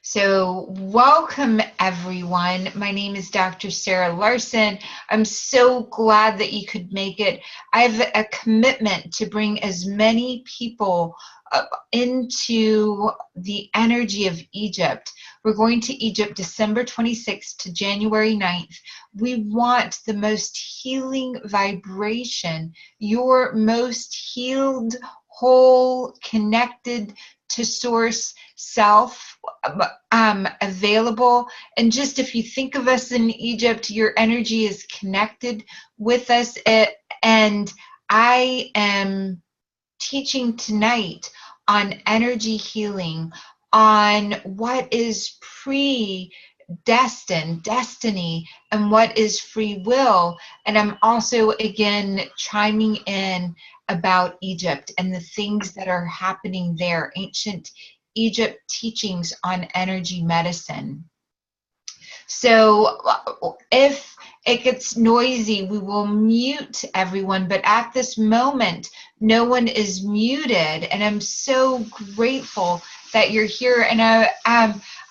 So, welcome everyone. My name is Dr. Sarah Larson. I'm so glad that you could make it. I have a commitment to bring as many people into the energy of Egypt. We're going to Egypt December 26th to January 9th. We want the most healing vibration, your most healed, whole, connected to source self available. And just if you think of us in Egypt, your energy is connected with us. And I am teaching tonight on energy healing, on what is destiny, and what is free will. And I'm also, again, chiming in about Egypt and the things that are happening there, ancient Egypt teachings on energy medicine. So if it gets noisy, we will mute everyone, but at this moment, no one is muted, and I'm so grateful that you're here. And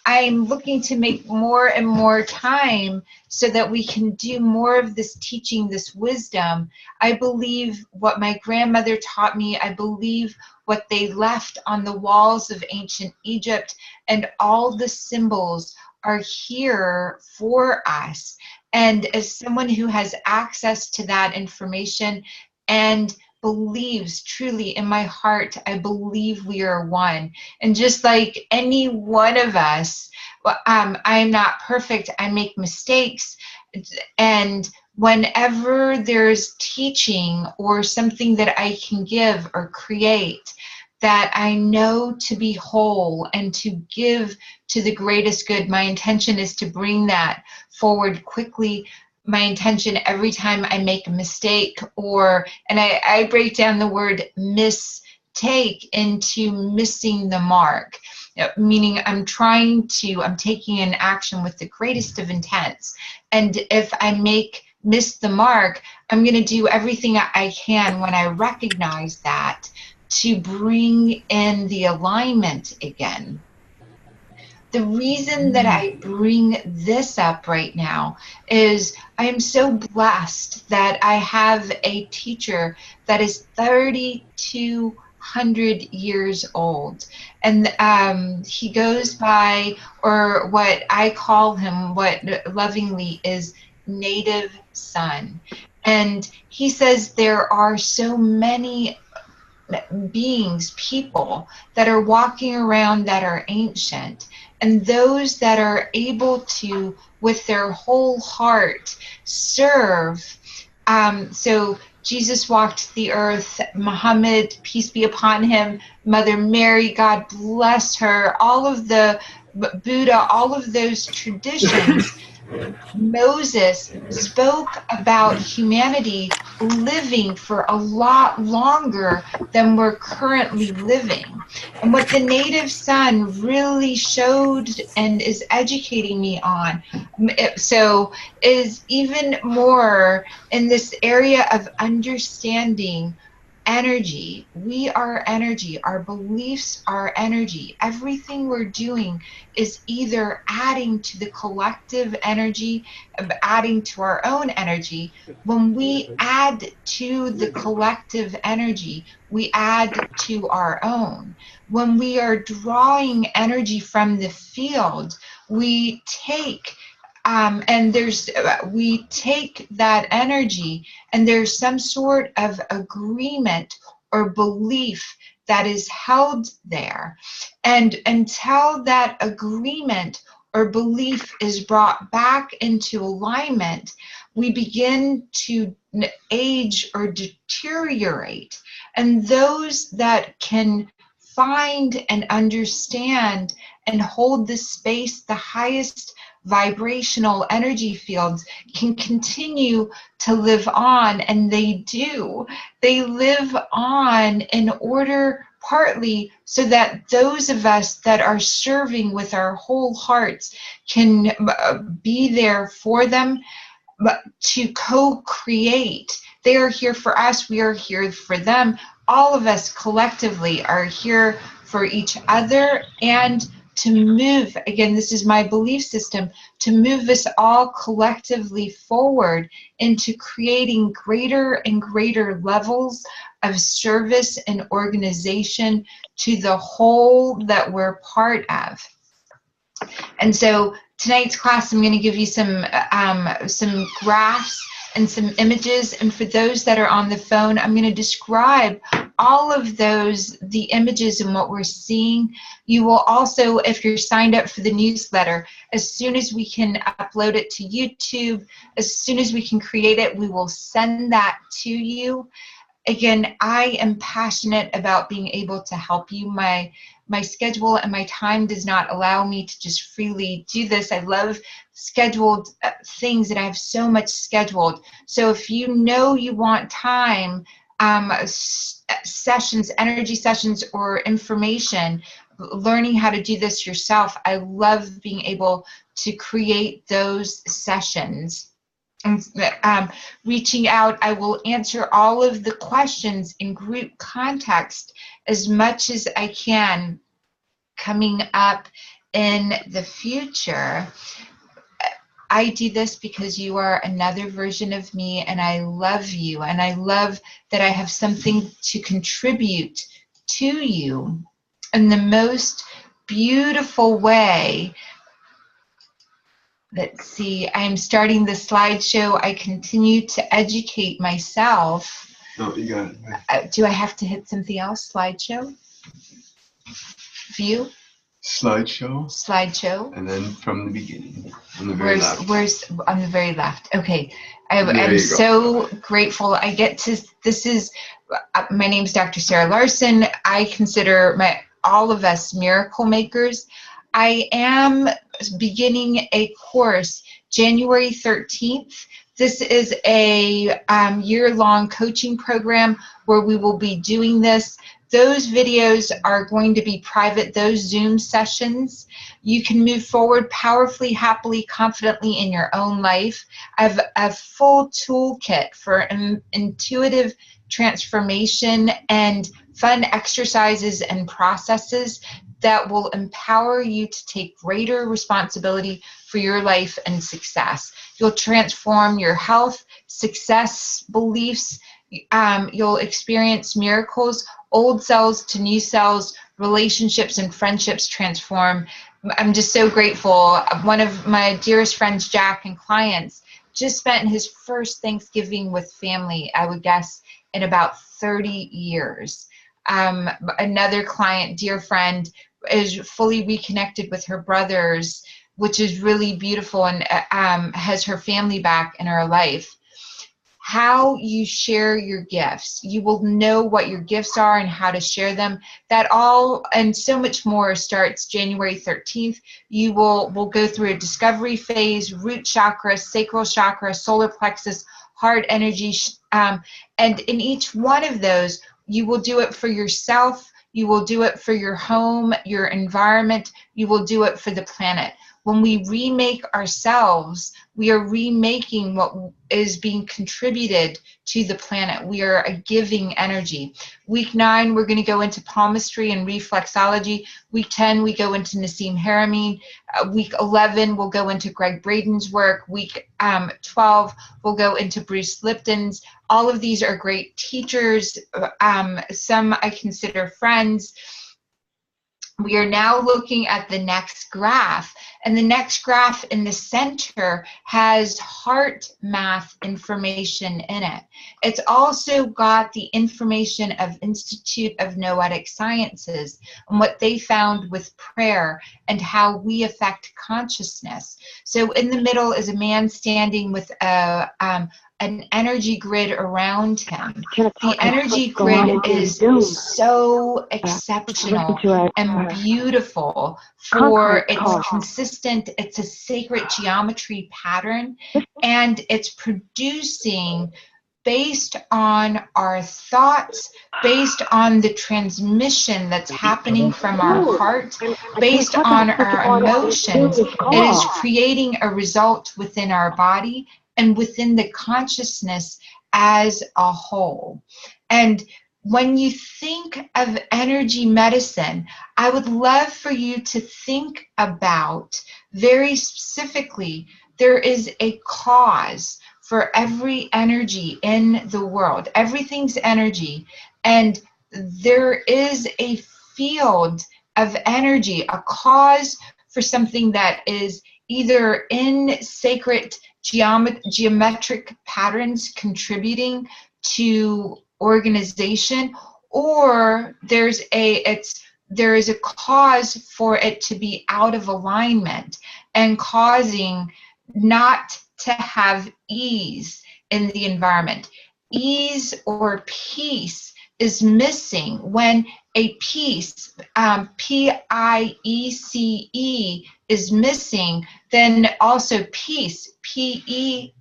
I'm looking to make more and more time so that we can do more of this teaching, this wisdom. I believe what my grandmother taught me. I believe what they left on the walls of ancient Egypt, and all the symbols are here for us. And as someone who has access to that information and believes truly in my heart, I believe we are one. And just like any one of us, I'm not perfect. I make mistakes. And whenever there's teaching or something that I can give or create that I know to be whole and to give to the greatest good, my intention is to bring that forward quickly. My intention every time I make a mistake, and I break down the word mistake into missing the mark, meaning I'm taking an action with the greatest of intents. And if I miss the mark, I'm going to do everything I can when I recognize that to bring in the alignment again. The reason that I bring this up right now is I am so blessed that I have a teacher that is 3,200 years old. And he goes by, or what I call him, what lovingly is native son. And he says there are so many beings, people that are walking around that are ancient, and those that are able to, with their whole heart, serve. So Jesus walked the earth, Muhammad, peace be upon him, Mother Mary, God bless her, all of the Buddha, all of those traditions. Moses spoke about humanity living for a lot longer than we're currently living. And what the native son really showed and is educating me on, so is even more in this area of understanding energy. We are energy. Our beliefs are energy. Everything we're doing is either adding to the collective energy, adding to our own energy. When we add to the collective energy, we add to our own. When we are drawing energy from the field, we take we take that energy, and there's some sort of agreement or belief that is held there. And until that agreement or belief is brought back into alignment, we begin to age or deteriorate. And those that can find and understand and hold the space, the highest vibrational energy fields, can continue to live on, and they do. They live on in order, partly so that those of us that are serving with our whole hearts can be there for them, but to co-create. They are here for us, we are here for them. All of us collectively are here for each other and to move, again, this is my belief system, to move us all collectively forward into creating greater and greater levels of service and organization to the whole that we're part of. And so tonight's class, I'm going to give you some graphs and some images. And for those that are on the phone, I'm going to describe all of those, the images and what we're seeing. You will also, if you're signed up for the newsletter, as soon as we can upload it to YouTube, as soon as we can create it, we will send that to you. Again, I am passionate about being able to help you. My schedule and my time does not allow me to just freely do this. I love scheduled things, and I have so much scheduled. So if you know you want time, sessions, energy sessions, or information, learning how to do this yourself, I love being able to create those sessions. And reaching out, I will answer all of the questions in group context as much as I can coming up in the future. I do this because you are another version of me, and I love you, and I love that I have something to contribute to you in the most beautiful way. Let's see, I'm starting the slideshow. I continue to educate myself. No, you got it. Do I have to hit something else? Slideshow? View? Slideshow. Slideshow. And then from the beginning, on the very left. Where's on the very left? Okay. I'm so grateful. I get to, this is, my name's Dr. Sarah Larson. I consider all of us miracle makers. I am beginning a course January 13th. This is a year-long coaching program where we will be doing this. Those videos are going to be private, those Zoom sessions. You can move forward powerfully, happily, confidently in your own life. I have a full toolkit for intuitive transformation and fun exercises and processes that will empower you to take greater responsibility for your life and success. You'll transform your health, success, beliefs. You'll experience miracles, old cells to new cells, relationships and friendships transform. I'm just so grateful. One of my dearest friends, Jack, and clients just spent his first Thanksgiving with family, I would guess, in about 30 years. Another client, dear friend, is fully reconnected with her brothers, which is really beautiful, and has her family back in her life. How you share your gifts. You will know what your gifts are and how to share them. That all and so much more starts January 13th. We'll go through a discovery phase, root chakra, sacral chakra, solar plexus, heart energy, and in each one of those, you will do it for yourself. You will do it for your home, your environment. You will do it for the planet. When we remake ourselves, we are remaking what is being contributed to the planet. We are a giving energy. Week 9, we're going to go into palmistry and reflexology. Week 10, we go into Nassim Haramein. Week 11, we'll go into Greg Braden's work. Week 12, we'll go into Bruce Lipton's. All of these are great teachers. Some I consider friends. We are now looking at the next graph, and the next graph in the center has heart math information in it. It's also got the information of Institute of Noetic Sciences and what they found with prayer and how we affect consciousness. So in the middle is a man standing with an energy grid around him. The energy grid is so exceptional and beautiful for it's consistent, it's a sacred geometry pattern, and it's producing based on our thoughts, based on the transmission that's happening from our heart, based on our emotions. It is creating a result within our body and within the consciousness as a whole. And when you think of energy medicine, I would love for you to think about very specifically, there is a cause for every energy in the world. Everything's energy. And there is a field of energy, a cause for something that is either in sacred geometric patterns contributing to organization, or there is a cause for it to be out of alignment and causing not to have ease in the environment. Ease or peace is missing. When a piece, P-I-E-C-E, is missing, then also peace, P-E-A-C-E,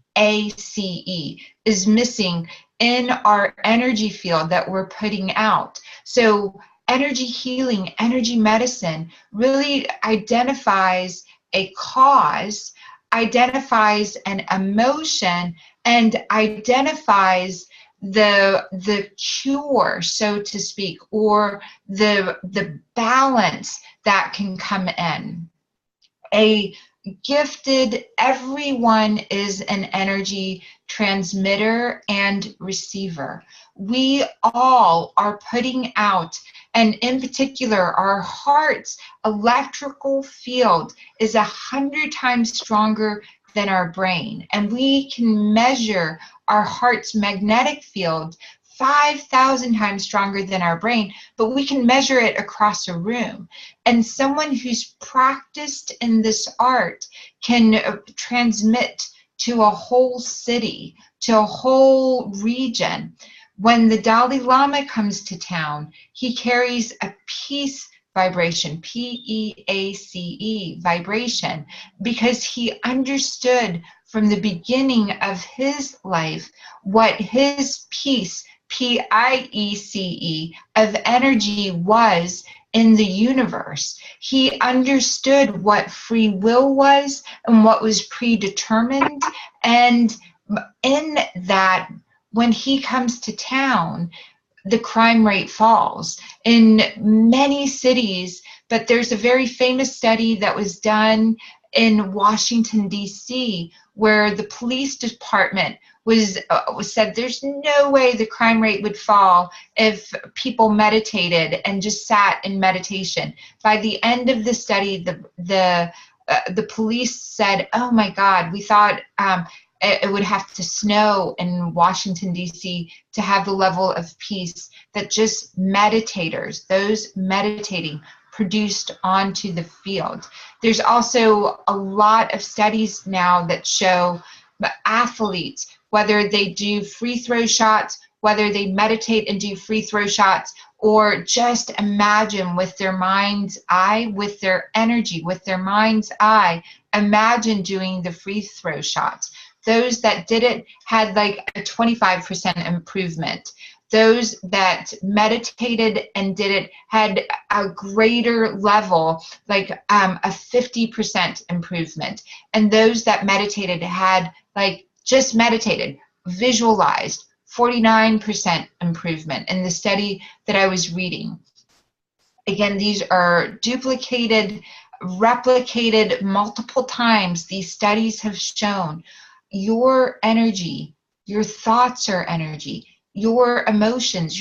is missing in our energy field that we're putting out. So energy healing, energy medicine really identifies a cause, identifies an emotion, and identifies the cure, so to speak, or the balance that can come in. A gifted, everyone is an energy transmitter and receiver. We all are putting out, and in particular, our heart's electrical field is 100 times stronger than our brain. And we can measure our heart's magnetic field 5,000 times stronger than our brain, but we can measure it across a room. And someone who's practiced in this art can transmit to a whole city, to a whole region. When the Dalai Lama comes to town, he carries a peace vibration, P-E-A-C-E vibration, because he understood from the beginning of his life what his peace, P-I-E-C-E, of energy was in the universe. He understood what free will was and what was predetermined. And in that, when he comes to town, the crime rate falls in many cities. But there's a very famous study that was done in Washington, D.C., where the police department was said there's no way the crime rate would fall if people meditated and just sat in meditation. By the end of the study, the police said, "Oh my God, we thought it would have to snow in Washington, D.C. to have the level of peace that just meditators, those meditating, produced onto the field." There's also a lot of studies now that show athletes, whether they do free throw shots, whether they meditate and do free throw shots, or just imagine with their mind's eye, with their energy, with their mind's eye, imagine doing the free throw shots. Those that did it had like a 25% improvement. Those that meditated and did it had a greater level, like a 50% improvement. And those that meditated had like just meditated, visualized, 49% improvement in the study that I was reading. Again, these are duplicated, replicated multiple times. These studies have shown your energy, your thoughts are energy, your emotions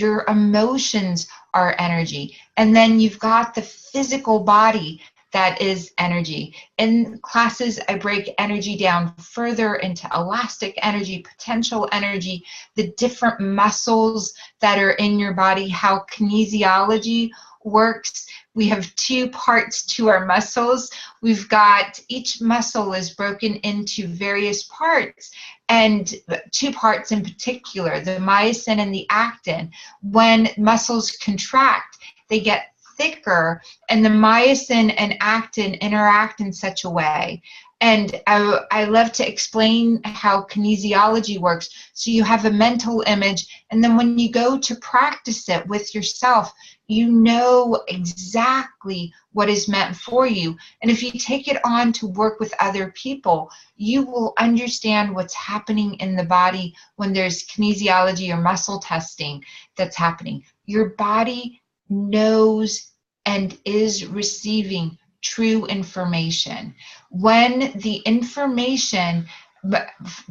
are energy. And then you've got the physical body that is energy. In classes, I break energy down further into elastic energy, potential energy, the different muscles that are in your body, how kinesiology works. We have 2 parts to our muscles. We've got, each muscle is broken into various parts, and 2 parts in particular, the myosin and the actin. When muscles contract, they get thicker, and the myosin and actin interact in such a way. And I love to explain how kinesiology works. So you have a mental image, and then when you go to practice it with yourself, you know exactly what is meant for you. And if you take it on to work with other people, you will understand what's happening in the body when there's kinesiology or muscle testing that's happening. Your body knows and is receiving true information. When the information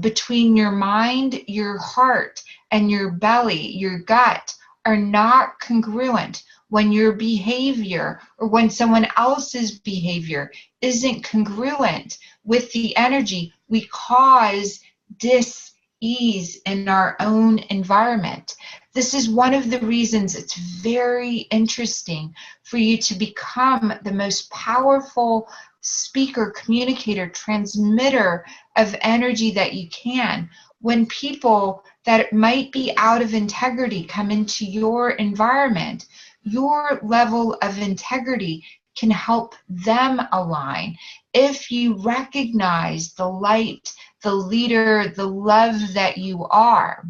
between your mind, your heart, and your belly, your gut, are not congruent, when your behavior or when someone else's behavior isn't congruent with the energy, we cause dis-ease in our environment environment. This is one of the reasons it's very interesting for you to become the most powerful speaker, communicator, transmitter of energy that you can. When people that might be out of integrity come into your environment, your level of integrity can help them align. If you recognize the light, the leader, the love that you are,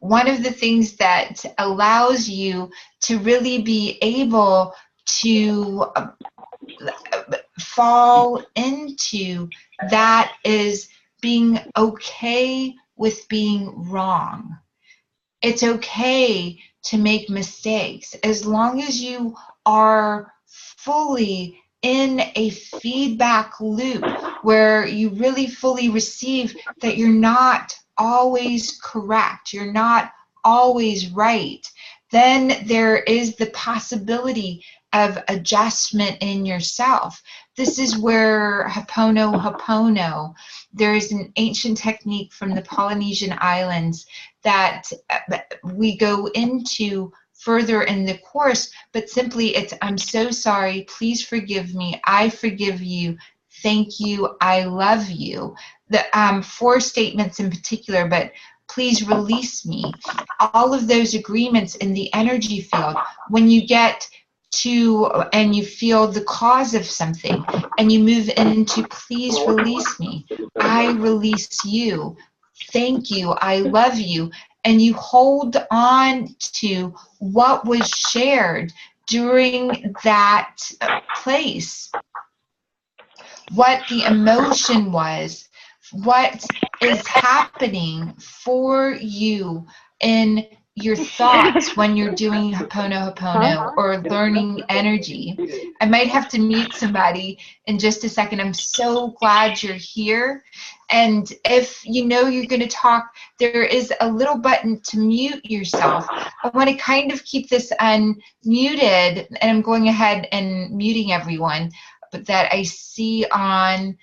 one of the things that allows you to really be able to fall into that is being okay with being wrong. It's okay to make mistakes as long as you are fully in a feedback loop where you really fully receive that you're not always correct, you're not always right. Then there is the possibility of adjustment in yourself. This is where Ho'oponopono, there is an ancient technique from the Polynesian islands that we go into further in the course, but simply it's, I'm so sorry, please forgive me, I forgive you, thank you, I love you. The 4 statements in particular, but please release me. All of those agreements in the energy field, when you get to and you feel the cause of something and you move into please release me, I release you, thank you, I love you, and you hold on to what was shared during that place, what the emotion was, what is happening for you in your thoughts when you're doing Ho'oponopono or learning energy. I might have to mute somebody in just a second. I'm so glad you're here. And if you know you're going to talk, there is a little button to mute yourself. I want to kind of keep this unmuted, and I'm going ahead and muting everyone but that I see on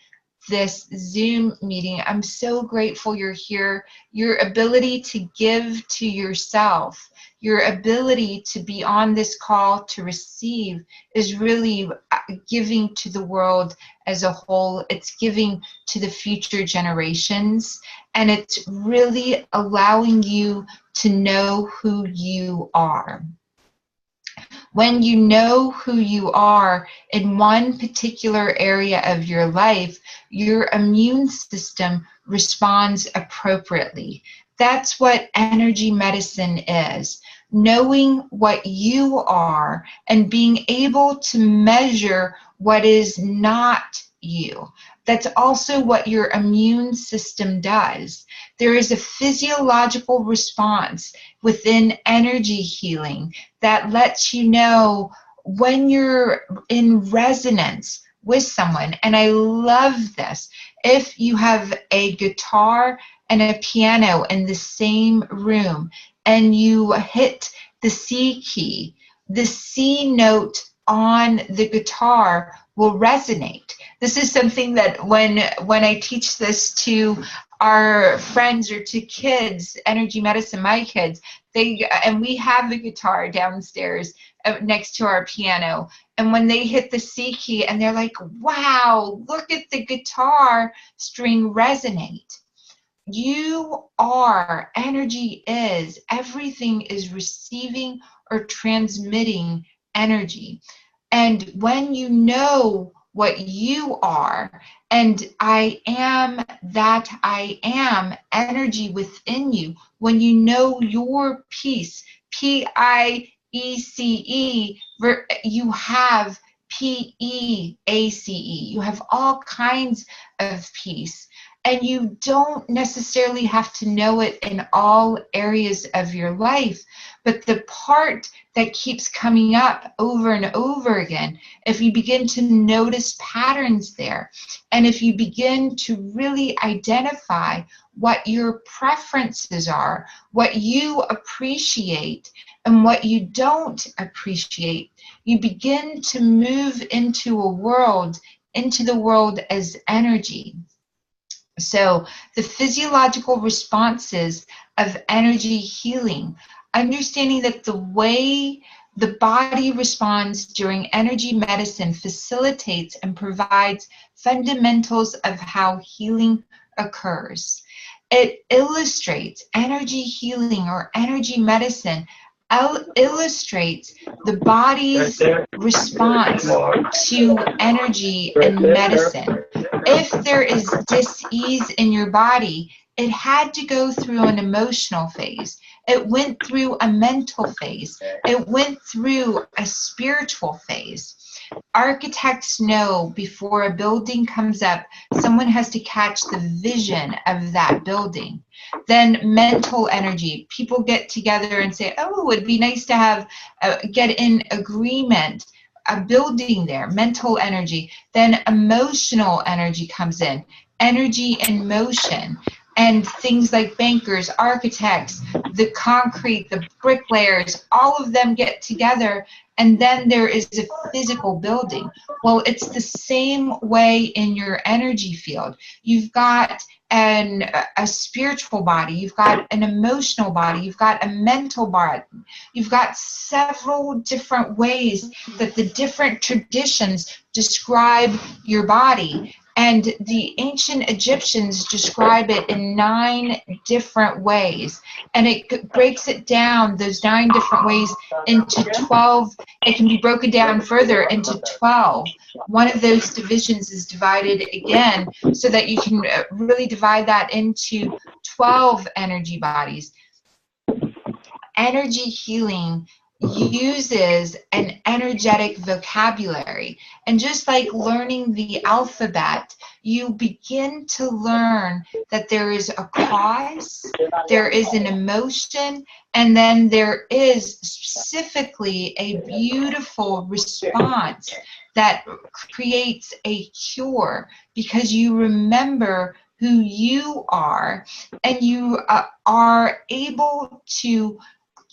this Zoom meeting. I'm so grateful you're here. Your ability to give to yourself, your ability to be on this call to receive is really giving to the world as a whole. It's giving to the future generations, and it's really allowing you to know who you are. When you know who you are in one particular area of your life, your immune system responds appropriately. That's what energy medicine is. Knowing what you are and being able to measure what is not you. That's also what your immune system does. There is a physiological response within energy healing that lets you know when you're in resonance with someone. And I love this. If you have a guitar and a piano in the same room and you hit the C key, the C note on the guitar will resonate. This is something that when I teach this to our friends or to kids, energy medicine, my kids, and we have the guitar downstairs next to our piano, and when they hit the C key and they're like, wow, look at the guitar string resonate. You are, energy is, everything is receiving or transmitting energy. And when you know what you are, and I am that I am energy within you, when you know your peace, P-I-E-C-E, ECE, you have PEACE. You have all kinds of peace. And you don't necessarily have to know it in all areas of your life, but the part that keeps coming up over and over again, if you begin to notice patterns there, and if you begin to really identify what your preferences are, what you appreciate, and what you don't appreciate, you begin to move into the world as energy. So the physiological responses of energy healing, understanding that the way the body responds during energy medicine facilitates and provides fundamentals of how healing occurs. It illustrates energy healing or energy medicine illustrates the body's response to energy and medicine. If there is dis-ease in your body, it had to go through an emotional phase. It went through a mental phase. It went through a spiritual phase. Architects know before a building comes up, someone has to catch the vision of that building. Then mental energy, people get together and say, oh, it'd be nice to have, get in agreement, a building there, mental energy. Then emotional energy comes in, energy in motion. And things like bankers, architects, the concrete, the bricklayers, all of them get together, and then there is a physical building. Well, it's the same way in your energy field. You've got a spiritual body, you've got an emotional body, you've got a mental body, you've got several different ways that the different traditions describe your body. And the ancient Egyptians describe it in 9 different ways. And it breaks it down, those 9 different ways, into 12. It can be broken down further into 12. One of those divisions is divided again so that you can really divide that into 12 energy bodies. Energy healing uses an energetic vocabulary, and just like learning the alphabet, you begin to learn that there is a cause, there is an emotion, and then there is specifically a beautiful response that creates a cure, because you remember who you are, and you are able to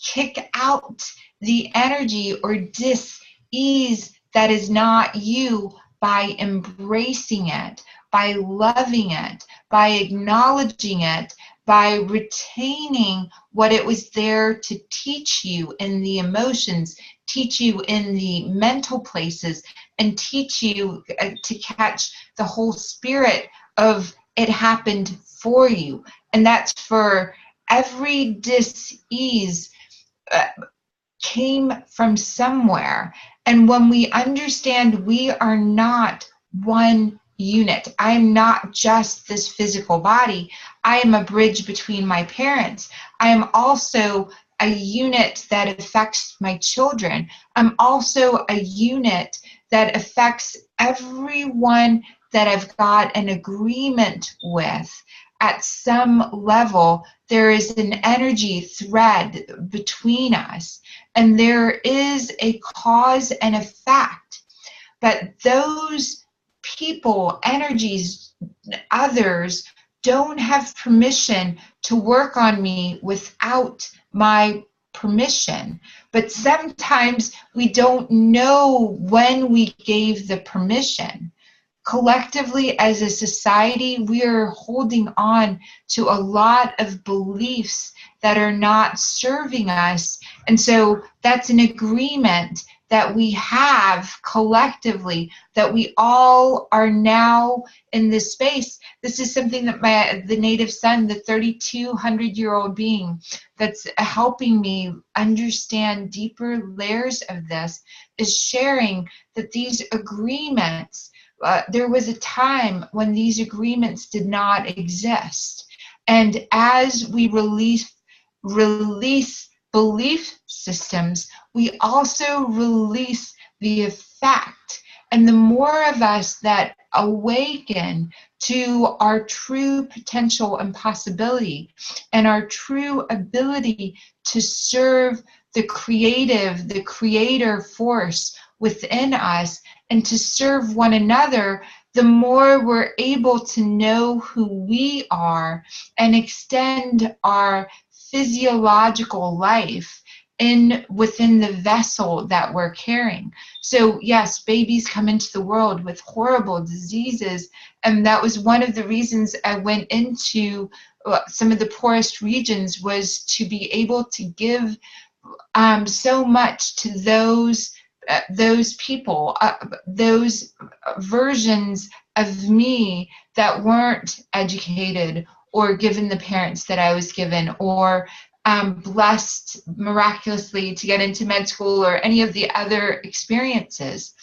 kick out the energy or dis-ease that is not you by embracing it, by loving it, by acknowledging it, by retaining what it was there to teach you in the emotions, teach you in the mental places, and teach you to catch the whole spirit of it happened for you. And that's for every dis-ease came from somewhere. And when we understand we are not one unit, I am not just this physical body, I am a bridge between my parents. I am also a unit that affects my children. I'm also a unit that affects everyone that I've got an agreement with. At some level, there is an energy thread between us, and there is a cause and effect. But those people, energies, others, don't have permission to work on me without my permission. But sometimes we don't know when we gave the permission. Collectively, as a society, we are holding on to a lot of beliefs that are not serving us. And so that's an agreement that we have collectively, that we all are now in this space. This is something that the native son, the 3,200-year-old being that's helping me understand deeper layers of this, is sharing that these agreements, there was a time when these agreements did not exist. And as we release belief systems, we also release the effect. And the more of us that awaken to our true potential and possibility and our true ability to serve the creative, the creator force within us and to serve one another, the more we're able to know who we are and extend our physiological life within the vessel that we're carrying. So yes, babies come into the world with horrible diseases, and that was one of the reasons I went into some of the poorest regions, was to be able to give so much to those people, those versions of me that weren't educated or given the parents that I was given, or blessed miraculously to get into med school or any of the other experiences.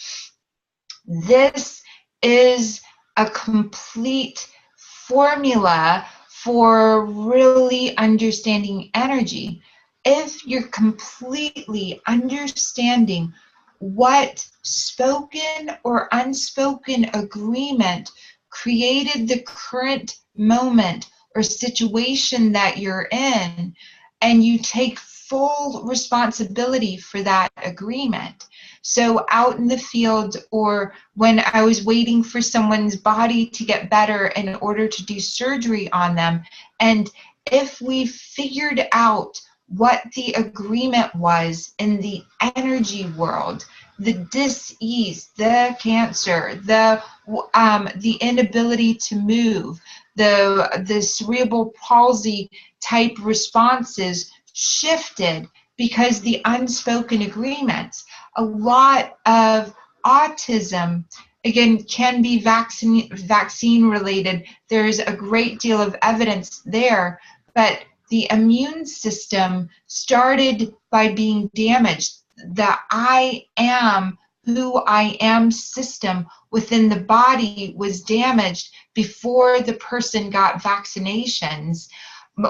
This is a complete formula for really understanding energy. If you're completely understanding what spoken or unspoken agreement created the current moment or situation that you're in, and you take full responsibility for that agreement. So out in the field, or when I was waiting for someone's body to get better in order to do surgery on them, and if we figured out what the agreement was in the energy world, the dis-ease, the cancer, the inability to move, the cerebral palsy type responses shifted because the unspoken agreements. A lot of autism, again, can be vaccine related. There's a great deal of evidence there, but the immune system started by being damaged. The I am who I am system within the body was damaged before the person got vaccinations,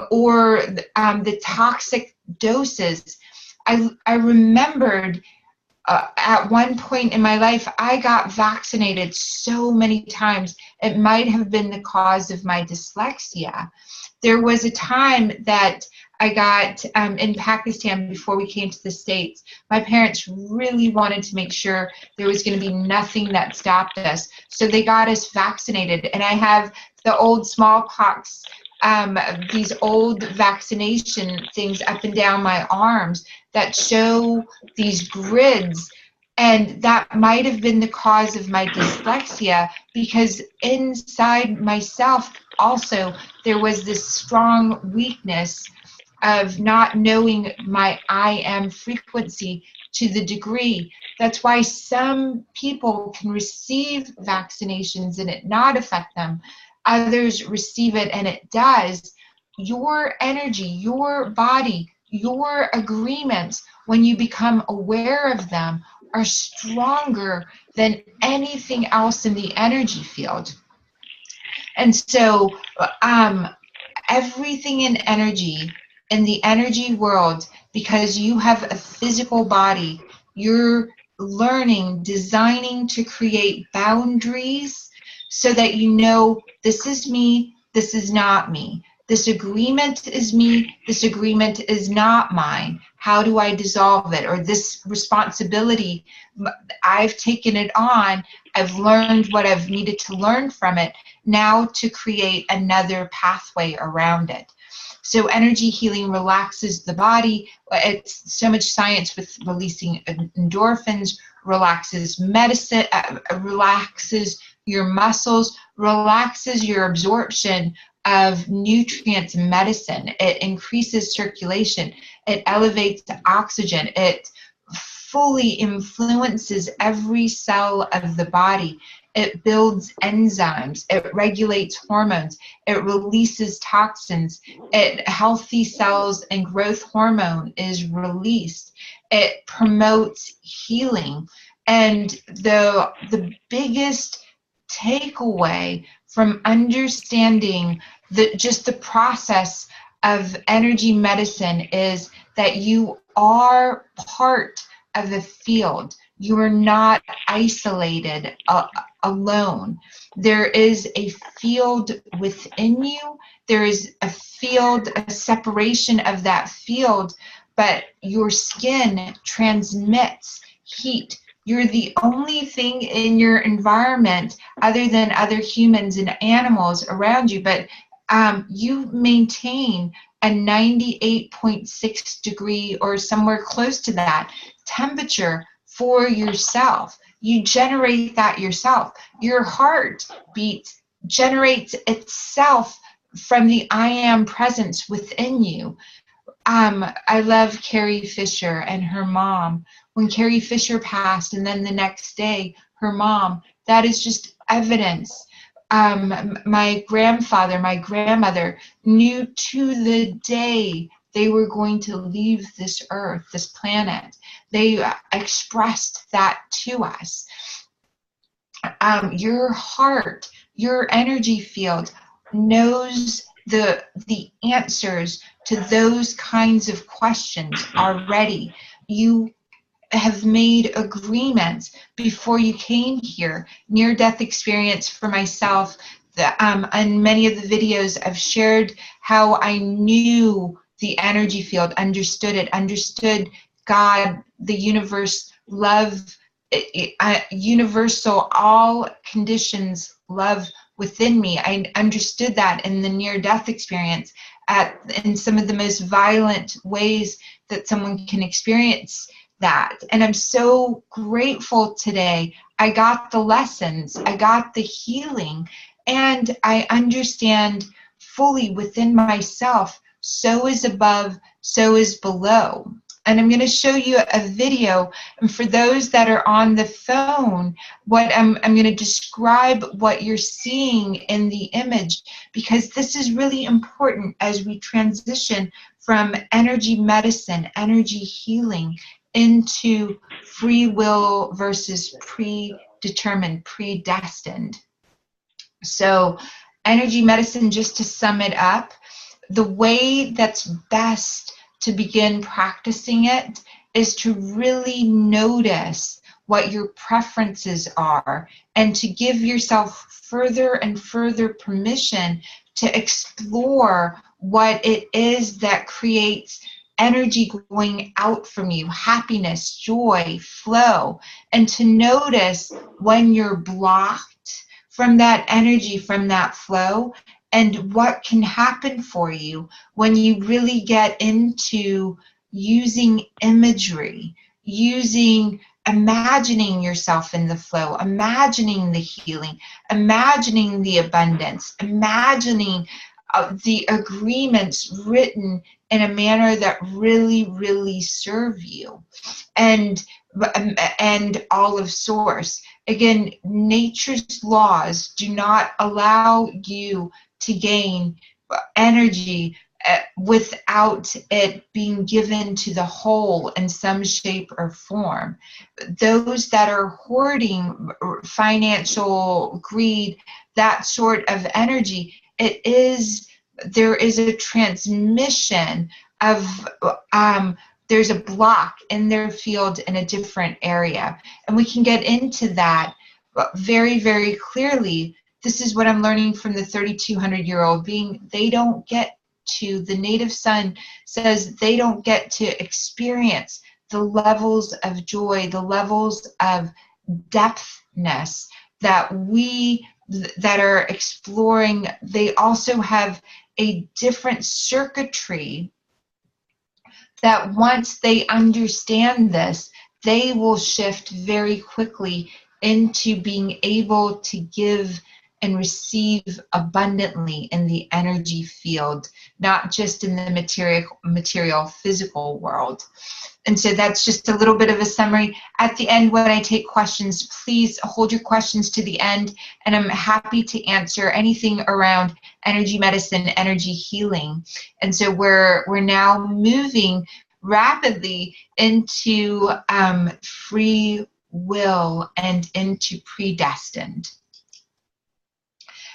or the toxic doses. I remembered at one point in my life, I got vaccinated so many times. It might have been the cause of my dyslexia. There was a time that I got in Pakistan before we came to the States. My parents really wanted to make sure there was going to be nothing that stopped us. So they got us vaccinated. And I have the old smallpox, these old vaccination things up and down my arms that show these grids. And that might have been the cause of my dyslexia, because inside myself also there was this strong weakness of not knowing my I am frequency to the degree. That's why some people can receive vaccinations and it not affect them. Others receive it and it does. Your energy, your body, your agreements, when you become aware of them, are stronger than anything else in the energy field. And so everything in energy, in the energy world, because you have a physical body, you're learning, designing to create boundaries so that you know, this is me, this is not me. This agreement is me, this agreement is not mine. How do I dissolve it? Or this responsibility, I've taken it on, I've learned what I've needed to learn from it, now to create another pathway around it. So energy healing relaxes the body. It's so much science with releasing endorphins, relaxes medicine, relaxes your muscles, relaxes your absorption of nutrients and medicine. It increases circulation. It elevates oxygen. It fully influences every cell of the body. It builds enzymes. It regulates hormones. It releases toxins. Healthy cells and growth hormone is released. It promotes healing. And the biggest takeaway from understanding just the process of energy medicine is that you are part of the field. You are not isolated, alone. There is a field within you. There is a field, a separation of that field, but your skin transmits heat. You're the only thing in your environment other than other humans and animals around you, but you maintain a 98.6 degree or somewhere close to that temperature for yourself. You generate that yourself. Your heart beat generates itself from the I am presence within you. I love Carrie Fisher and her mom. When Carrie Fisher passed, and then the next day, her mom, that is just evidence. My grandfather, my grandmother knew to the day they were going to leave this earth, this planet. They expressed that to us. Your heart, your energy field knows the answers to those kinds of questions already. You have made agreements before you came here. Near-death experience for myself. On many of the videos I've shared how I knew the energy field, understood it, understood God, the universe, love, universal, all conditions, love within me. I understood that in the near-death experience in some of the most violent ways that someone can experience that. And I'm so grateful today. I got the lessons, I got the healing, and I understand fully within myself, so is above, so is below. And I'm going to show you a video. And for those that are on the phone, what I'm going to describe what you're seeing in the image, because this is really important as we transition from energy medicine, energy healing, into free will versus predetermined, predestined. So energy medicine, just to sum it up, the way that's best to begin practicing it is to really notice what your preferences are and to give yourself further and further permission to explore what it is that creates energy going out from you, happiness, joy, flow, and to notice when you're blocked from that energy, from that flow, and what can happen for you when you really get into using imagery, imagining yourself in the flow, imagining the healing, imagining the abundance, imagining the agreements written in a manner that really, really serve you, and all of source. Again, nature's laws do not allow you to gain energy without it being given to the whole in some shape or form. Those that are hoarding, financial greed, that sort of energy, there is a transmission of there's a block in their field in a different area, and we can get into that very, very clearly. This is what I'm learning from the 3,200-year-old being. The native son says they don't get to experience the levels of joy, the levels of depthness that we that are exploring. They also have a different circuitry that once they understand this, they will shift very quickly into being able to give and receive abundantly in the energy field, not just in the material physical world. And so that's just a little bit of a summary. At the end, when I take questions, please hold your questions to the end, and I'm happy to answer anything around energy medicine, energy healing. And so we're now moving rapidly into free will and into predestined.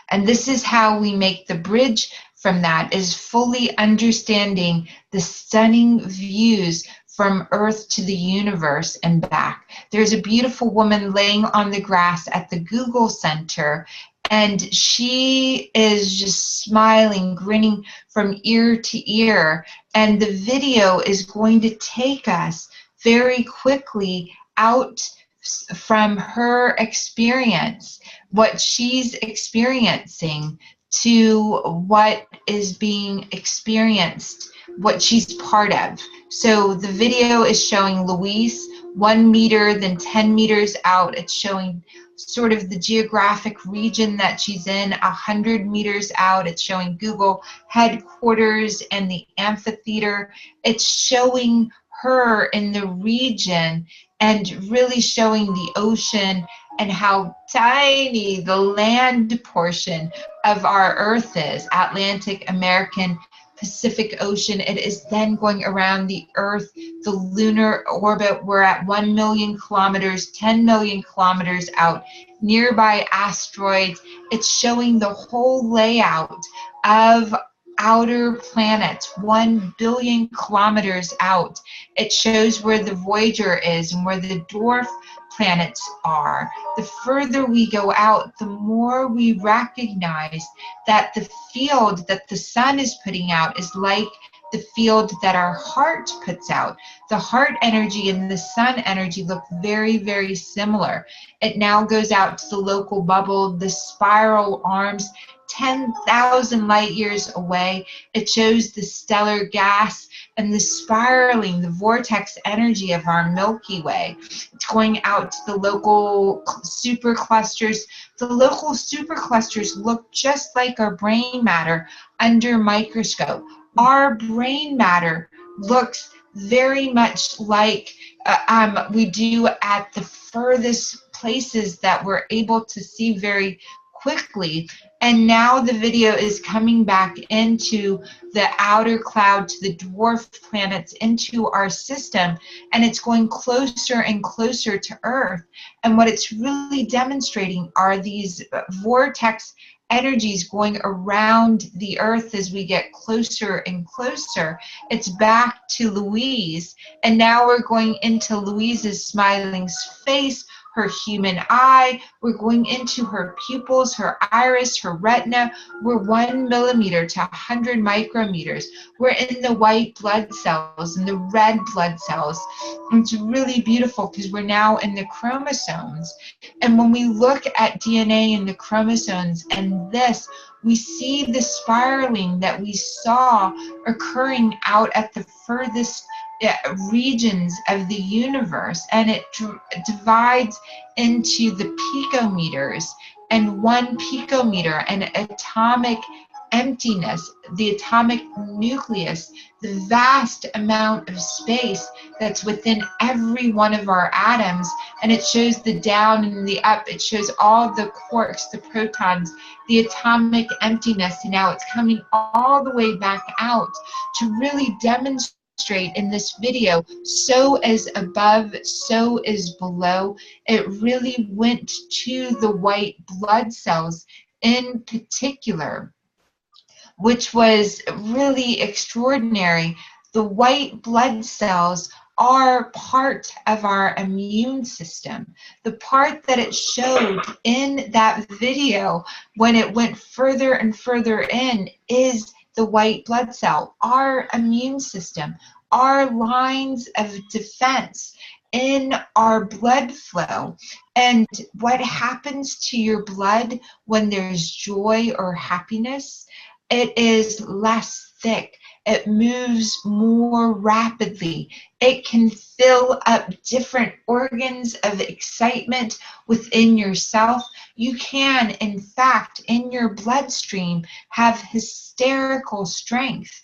And this is how we make the bridge from that is fully understanding the stunning views from Earth to the universe and back. There's a beautiful woman laying on the grass at the Google Center, and she is just smiling, grinning from ear to ear. And the video is going to take us very quickly out from her experience, what she's experiencing, to what is being experienced, what she's part of. So the video is showing Louise 1 meter, then 10 meters out. It's showing sort of the geographic region that she's in. 100 meters out, it's showing Google headquarters and the amphitheater. It's showing her in the region and really showing the ocean and how tiny the land portion of our Earth is, Atlantic, American, Pacific Ocean. It is then going around the Earth, the lunar orbit. We're at 1 million kilometers, 10 million kilometers out, nearby asteroids. It's showing the whole layout of outer planets, 1 billion kilometers out. It shows where the Voyager is and where the dwarf planets are. The further we go out, the more we recognize that the field that the sun is putting out is like the field that our heart puts out. The heart energy and the sun energy look very, very similar. It now goes out to the local bubble, the spiral arms, 10,000 light years away. It shows the stellar gas and the spiraling, the vortex energy of our Milky Way. It's going out to the local superclusters. The local superclusters look just like our brain matter under microscope. Our brain matter looks very much like we do at the furthest places that we're able to see very quickly. And now the video is coming back into the outer cloud, to the dwarf planets, into our system, and it's going closer and closer to Earth. And what it's really demonstrating are these vortex energies going around the Earth as we get closer and closer. It's back to Louise, and now we're going into Louise's smiling face, her human eye. We're going into her pupils, her iris, her retina. We're 1 millimeter to 100 micrometers. We're in the white blood cells and the red blood cells. And it's really beautiful because we're now in the chromosomes. And when we look at DNA in the chromosomes and this, we see the spiraling that we saw occurring out at the furthest regions of the universe, and it divides into the picometers, and 1 picometer, and atomic emptiness, the atomic nucleus, the vast amount of space that's within every one of our atoms. And it shows the down and the up. It shows all the quarks, the protons, the atomic emptiness. And now it's coming all the way back out to really demonstrate in this video, so is above, so is below. It really went to the white blood cells in particular, which was really extraordinary. The white blood cells are part of our immune system. The part that it showed in that video when it went further and further in is the white blood cell, our immune system, our lines of defense in our blood flow. And what happens to your blood when there's joy or happiness? It is less thick. It moves more rapidly. It can fill up different organs of excitement within yourself. You can, in fact, in your bloodstream, have hysterical strength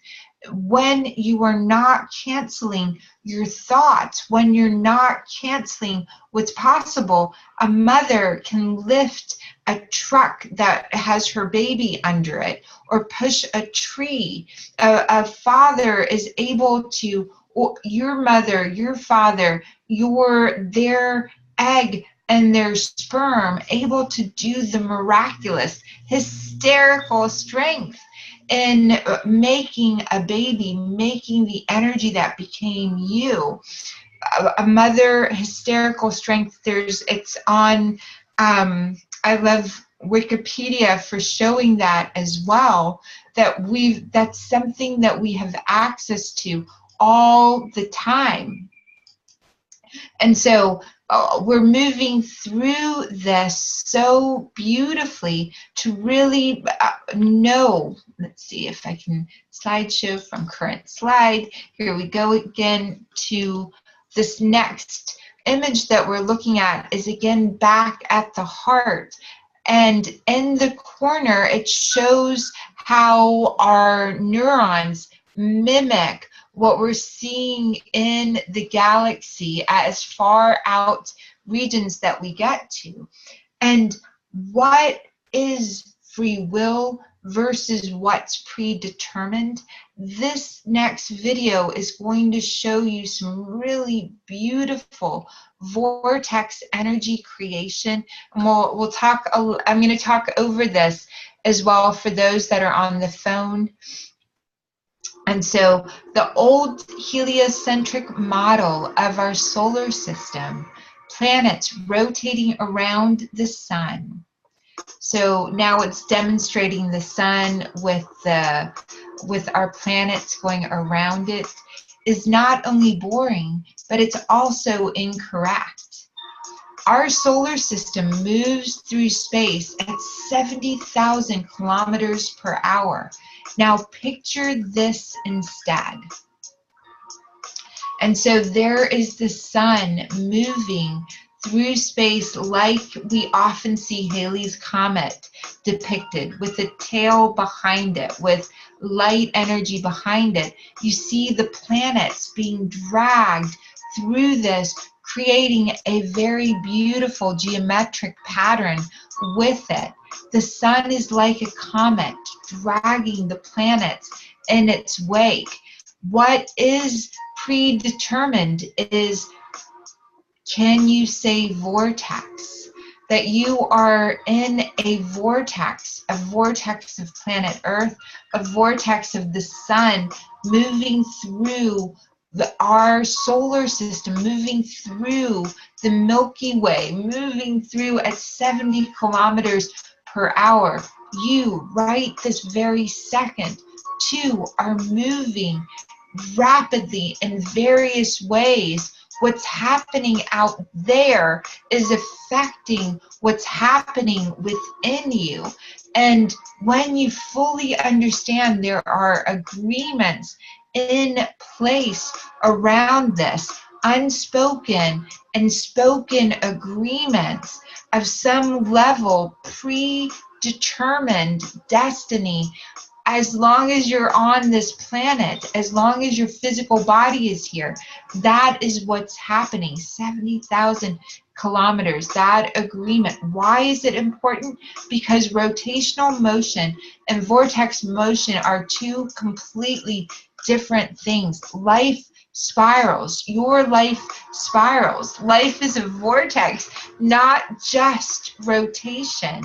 when you are not canceling your thoughts, when you're not canceling what's possible. A mother can lift a truck that has her baby under it, or push a tree. A father is able to, your mother, your father, their egg and their sperm, able to do the miraculous, hysterical strength. in making a baby, making the energy that became you. A mother hysterical strength, it's on, I love Wikipedia for showing that as well, that's something that we have access to all the time. And so we're moving through this so beautifully to really know. Let's see if I can slideshow from current slide. Here we go again to this next image that we're looking at is again back at the heart. And in the corner, it shows how our neurons mimic what we're seeing in the galaxy as far out regions that we get to. And what is free will versus what's predetermined? This next video is going to show you some really beautiful vortex energy creation. And we'll talk, I'm going to talk over this as well for those that are on the phone. And so the old heliocentric model of our solar system, planets rotating around the sun. So now it's demonstrating the sun with our planets going around it, is not only boring, but it's also incorrect. Our solar system moves through space at 70,000 kilometers per hour. Now picture this instead. And so there is the sun moving through space like we often see Halley's Comet depicted, with a tail behind it, with light energy behind it. You see the planets being dragged through this, creating a very beautiful geometric pattern with it. The sun is like a comet dragging the planets in its wake. What is predetermined is, can you say vortex? That you are in a vortex of planet Earth, a vortex of the sun moving through our solar system, moving through the Milky Way, moving through at 70 kilometers per hour. You, right this very second, too, are moving rapidly in various ways. What's happening out there is affecting what's happening within you. And when you fully understand there are agreements in place around this, unspoken and spoken agreements of some level, predetermined destiny. As long as you're on this planet, as long as your physical body is here, that is what's happening. 70,000 kilometers, that agreement. Why is it important? Because rotational motion and vortex motion are two completely different things. Life spirals. Your life spirals. Life is a vortex, not just rotation.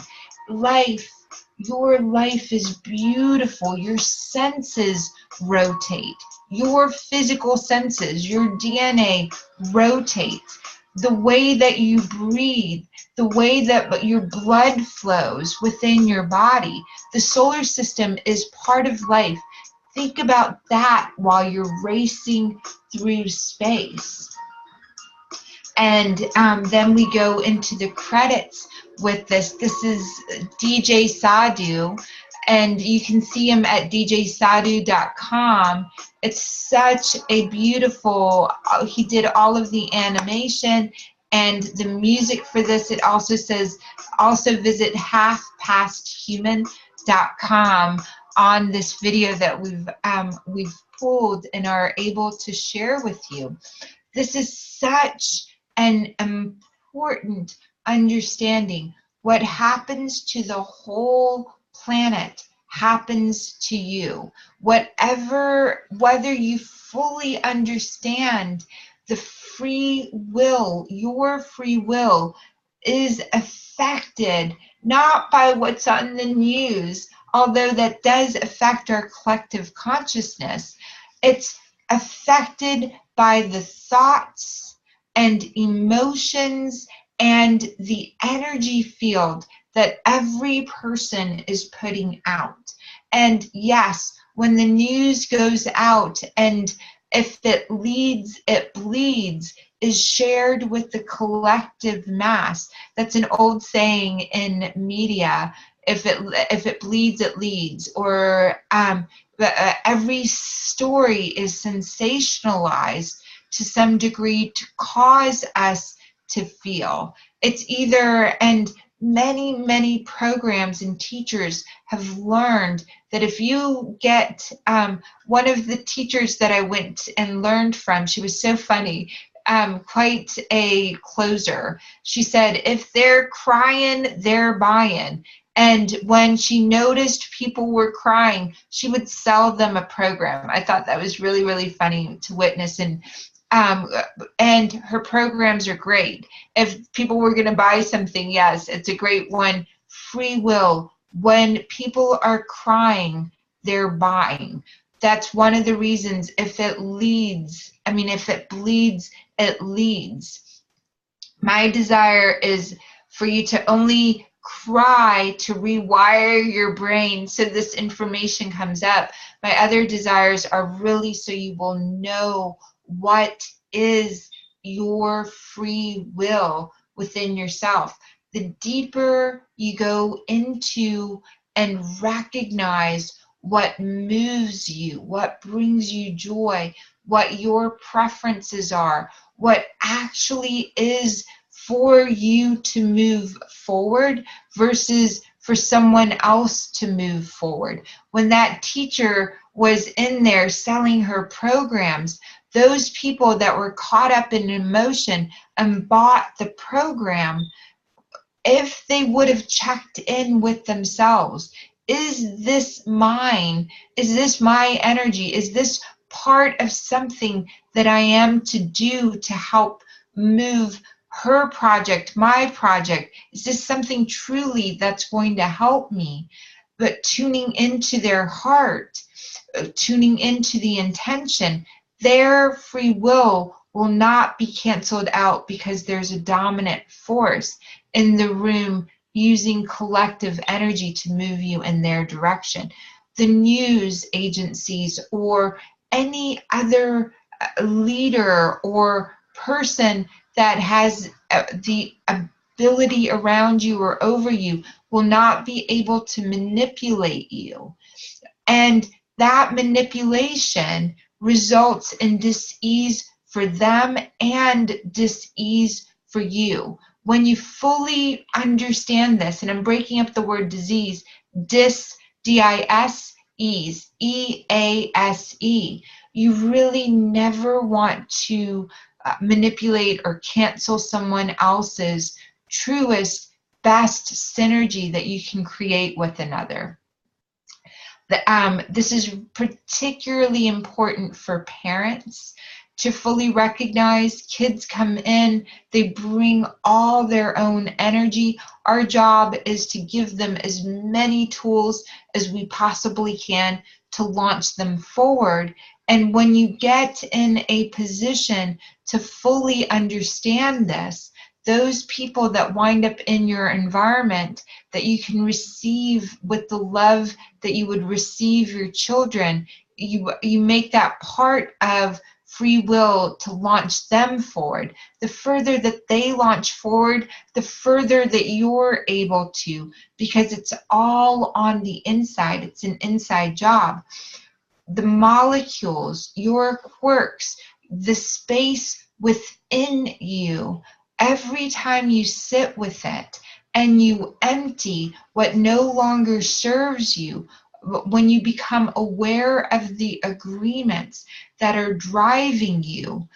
Your life is beautiful. Your senses rotate. Your physical senses, your DNA rotates. The way that you breathe, the way that your blood flows within your body. The solar system is part of life. Think about that while you're racing through space. And then we go into the credits with this. This is DJ Sadhu, and you can see him at djsadhu.com. It's such a beautiful, he did all of the animation and the music for this. It also says, also visit halfpasthuman.com on this video that we've pulled and are able to share with you. This is such an important understanding. What happens to the whole planet happens to you. Whether you fully understand the free will, your free will is affected not by what's on the news, although that does affect our collective consciousness, it's affected by the thoughts and emotions and the energy field that every person is putting out. And yes, when the news goes out, and if it leads, it bleeds, is shared with the collective mass. That's an old saying in media. If it bleeds, it leads. Or every story is sensationalized to some degree to cause us to feel. It's either, and many programs and teachers have learned that if you get, one of the teachers that I went and learned from, she was so funny, quite a closer. She said, if they're crying, they're buying. And when she noticed people were crying, she would sell them a program. I thought that was really, really funny to witness. And her programs are great. If people were going to buy something, yes, it's a great one. Free will. When people are crying, they're buying. That's one of the reasons. If it bleeds, it leads. My desire is for you to only cry to rewire your brain so this information comes up. My other desires are really so you will know what is your free will within yourself. The deeper you go into and recognize what moves you, what brings you joy, what your preferences are, what actually is for you to move forward versus for someone else to move forward. When that teacher was in there selling her programs, those people that were caught up in emotion and bought the program, if they would have checked in with themselves, is this mine? Is this my energy? Is this part of something that I am to do to help move her project, my project? Is this something truly that's going to help me? But tuning into their heart, tuning into the intention, their free will not be canceled out because there's a dominant force in the room using collective energy to move you in their direction. The news agencies or any other leader or person that has the ability around you or over you will not be able to manipulate you. And that manipulation results in dis-ease for them and dis-ease for you. When you fully understand this, and I'm breaking up the word disease, D-I-S, ease, E-A-S-E, you really never want to manipulate or cancel someone else's truest, best synergy that you can create with another. This is particularly important for parents to fully recognize. Kids come in, they bring all their own energy. Our job is to give them as many tools as we possibly can to launch them forward. And when you get in a position to fully understand this, those people that wind up in your environment that you can receive with the love that you would receive your children, you make that part of free will to launch them forward. The further that they launch forward, the further that you're able to, because it's all on the inside. It's an inside job. The molecules, your quirks, the space within you, every time you sit with it and you empty what no longer serves you, when you become aware of the agreements that are driving you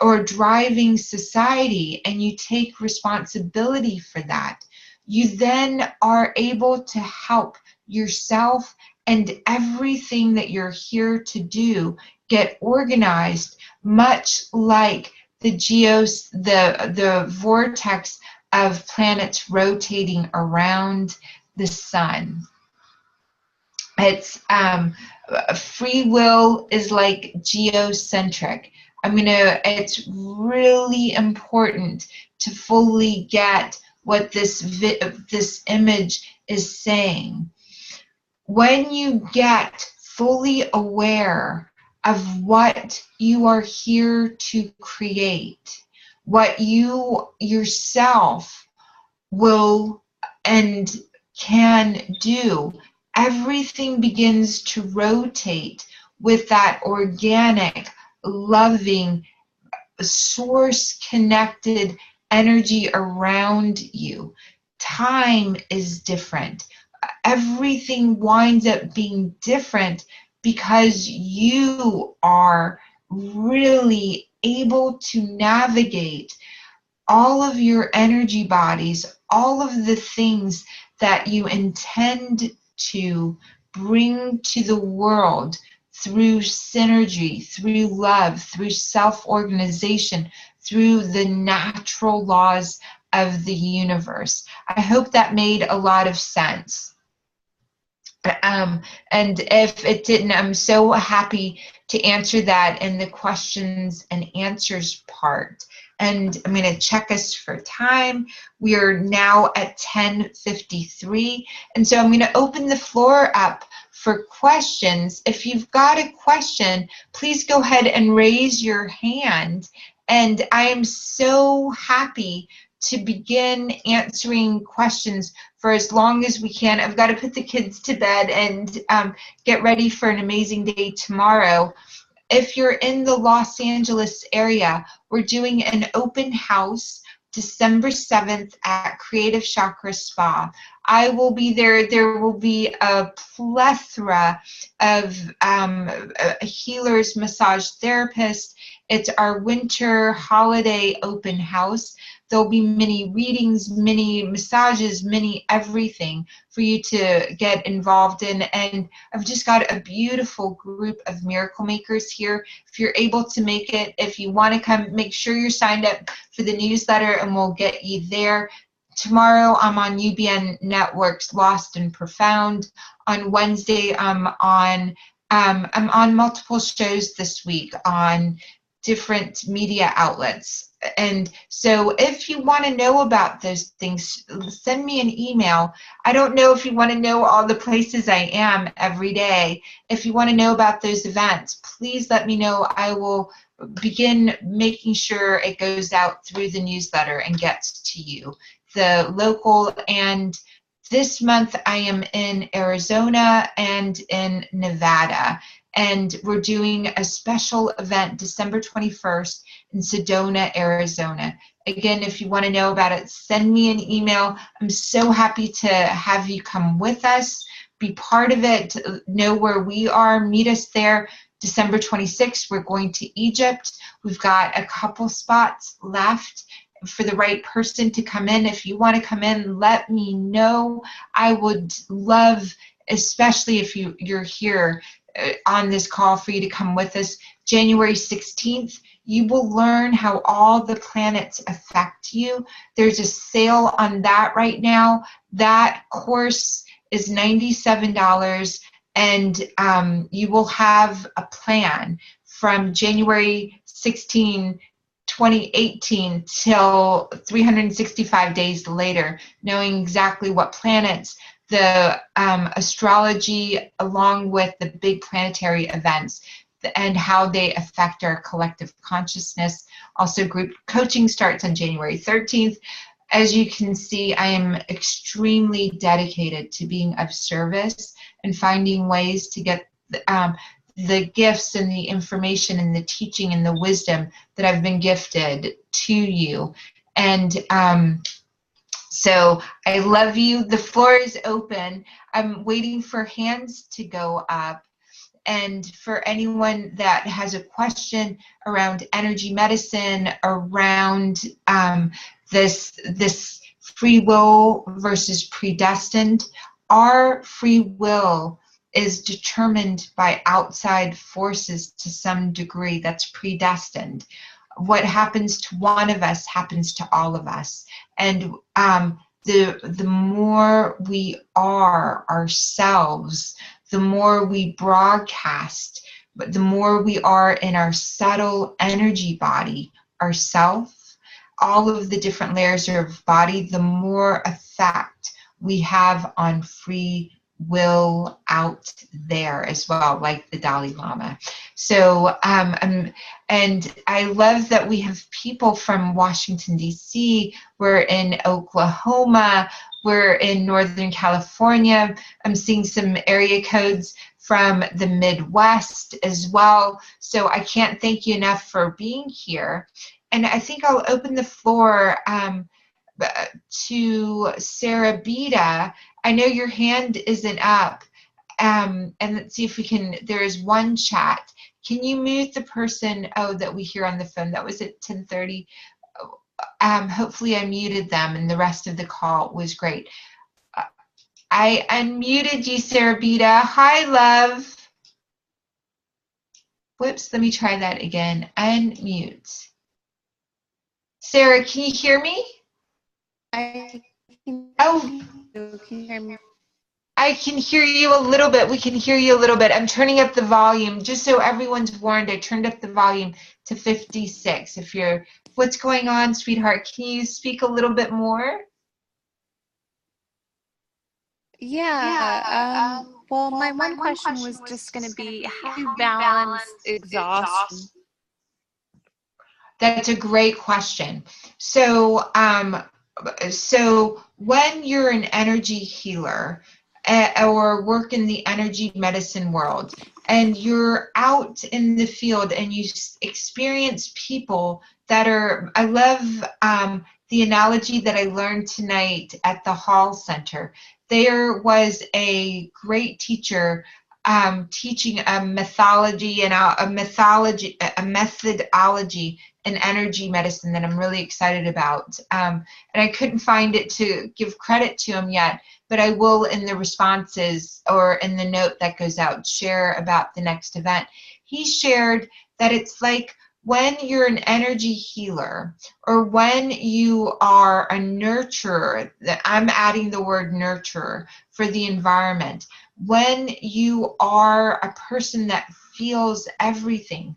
or driving society, and you take responsibility for that, you then are able to help yourself and everything that you're here to do get organized, much like the vortex of planets rotating around the sun. It's free will is like geocentric. It's really important to fully get what this image is saying. When you get fully aware of what you are here to create, what you yourself will and can do, everything begins to rotate with that organic, loving, source connected energy around you. Time is different. Everything winds up being different because you are really able to navigate all of your energy bodies, all of the things that you intend to bring to the world through synergy, through love, through self-organization, through the natural laws of the universe. I hope that made a lot of sense. And if it didn't, I'm so happy to answer that in the questions and answers part. And I'm going to check us for time. We are now at 10:53. And so I'm going to open the floor up for questions. If you've got a question, please go ahead and raise your hand. And I am so happy to begin answering questions for as long as we can. I've got to put the kids to bed and get ready for an amazing day tomorrow. If you're in the Los Angeles area, we're doing an open house December 7th at Creative Chakra Spa. I will be there. There will be a plethora of healers, massage therapists. It's our winter holiday open house. There'll be many readings, many massages, many everything for you to get involved in. And I've just got a beautiful group of miracle makers here. If you're able to make it, if you want to come, make sure you're signed up for the newsletter and we'll get you there. Tomorrow I'm on UBN Network's Lost and Profound. On Wednesday I'm on multiple shows this week on different media outlets. And so if you want to know about those things, send me an email. I don't know if you want to know all the places I am every day. If you want to know about those events, please let me know. I will begin making sure it goes out through the newsletter and gets to you. The local, and this month I am in Arizona and in Nevada. And we're doing a special event December 21st in Sedona, Arizona. Again, if you want to know about it, send me an email. I'm so happy to have you come with us, be part of it, know where we are, meet us there. December 26th, we're going to Egypt. We've got a couple spots left for the right person to come in. If you want to come in, let me know. I would love, especially if you're here on this call, for you to come with us. January 16th, you will learn how all the planets affect you. There's a sale on that right now. That course is $97, and you will have a plan from January 16, 2018 till 365 days later, knowing exactly what planets, the astrology, along with the big planetary events and how they affect our collective consciousness. Also, group coaching starts on January 13th. As you can see, I am extremely dedicated to being of service and finding ways to get the gifts and the information and the teaching and the wisdom that I've been gifted to you. And so I love you. The floor is open. I'm waiting for hands to go up. And for anyone that has a question around energy medicine, around this free will versus predestined, our free will is determined by outside forces to some degree. That's predestined. What happens to one of us happens to all of us. And the more we are ourselves the more we broadcast, but the more we are in our subtle energy body, ourself, all of the different layers of body, the more effect we have on free will out there as well, like the Dalai Lama. So, and I love that we have people from Washington, D.C., we're in Oklahoma, we're in Northern California. I'm seeing some area codes from the Midwest as well. So I can't thank you enough for being here. And I think I'll open the floor to Sarah Beta. I know your hand isn't up. And let's see if we can, there is one chat. Can you mute the person, that we hear on the phone? That was at 10:30. Hopefully I muted them and the rest of the call was great. I unmuted you, Sarah Beta. Hi, love. Whoops, let me try that again. Unmute. Sarah, can you hear me? I can. Oh, Can you hear me? I can hear you a little bit. We can hear you a little bit. I'm turning up the volume. Just so everyone's warned, I turned up the volume to 56. What's going on, sweetheart? Can you speak a little bit more? Yeah. Well, my one question was just going to be, how do you balance exhaustion? That's a great question. So, so when you're an energy healer or work in the energy medicine world, and you're out in the field and you experience people that are, I love the analogy that I learned tonight at the Hall Center. There was a great teacher teaching a methodology in energy medicine that I'm really excited about. And I couldn't find it to give credit to him yet, but I will in the responses or in the note that goes out share about the next event. He shared that it's like when you're an energy healer or when you are a nurturer, I'm adding the word nurturer for the environment, when you are a person that feels everything,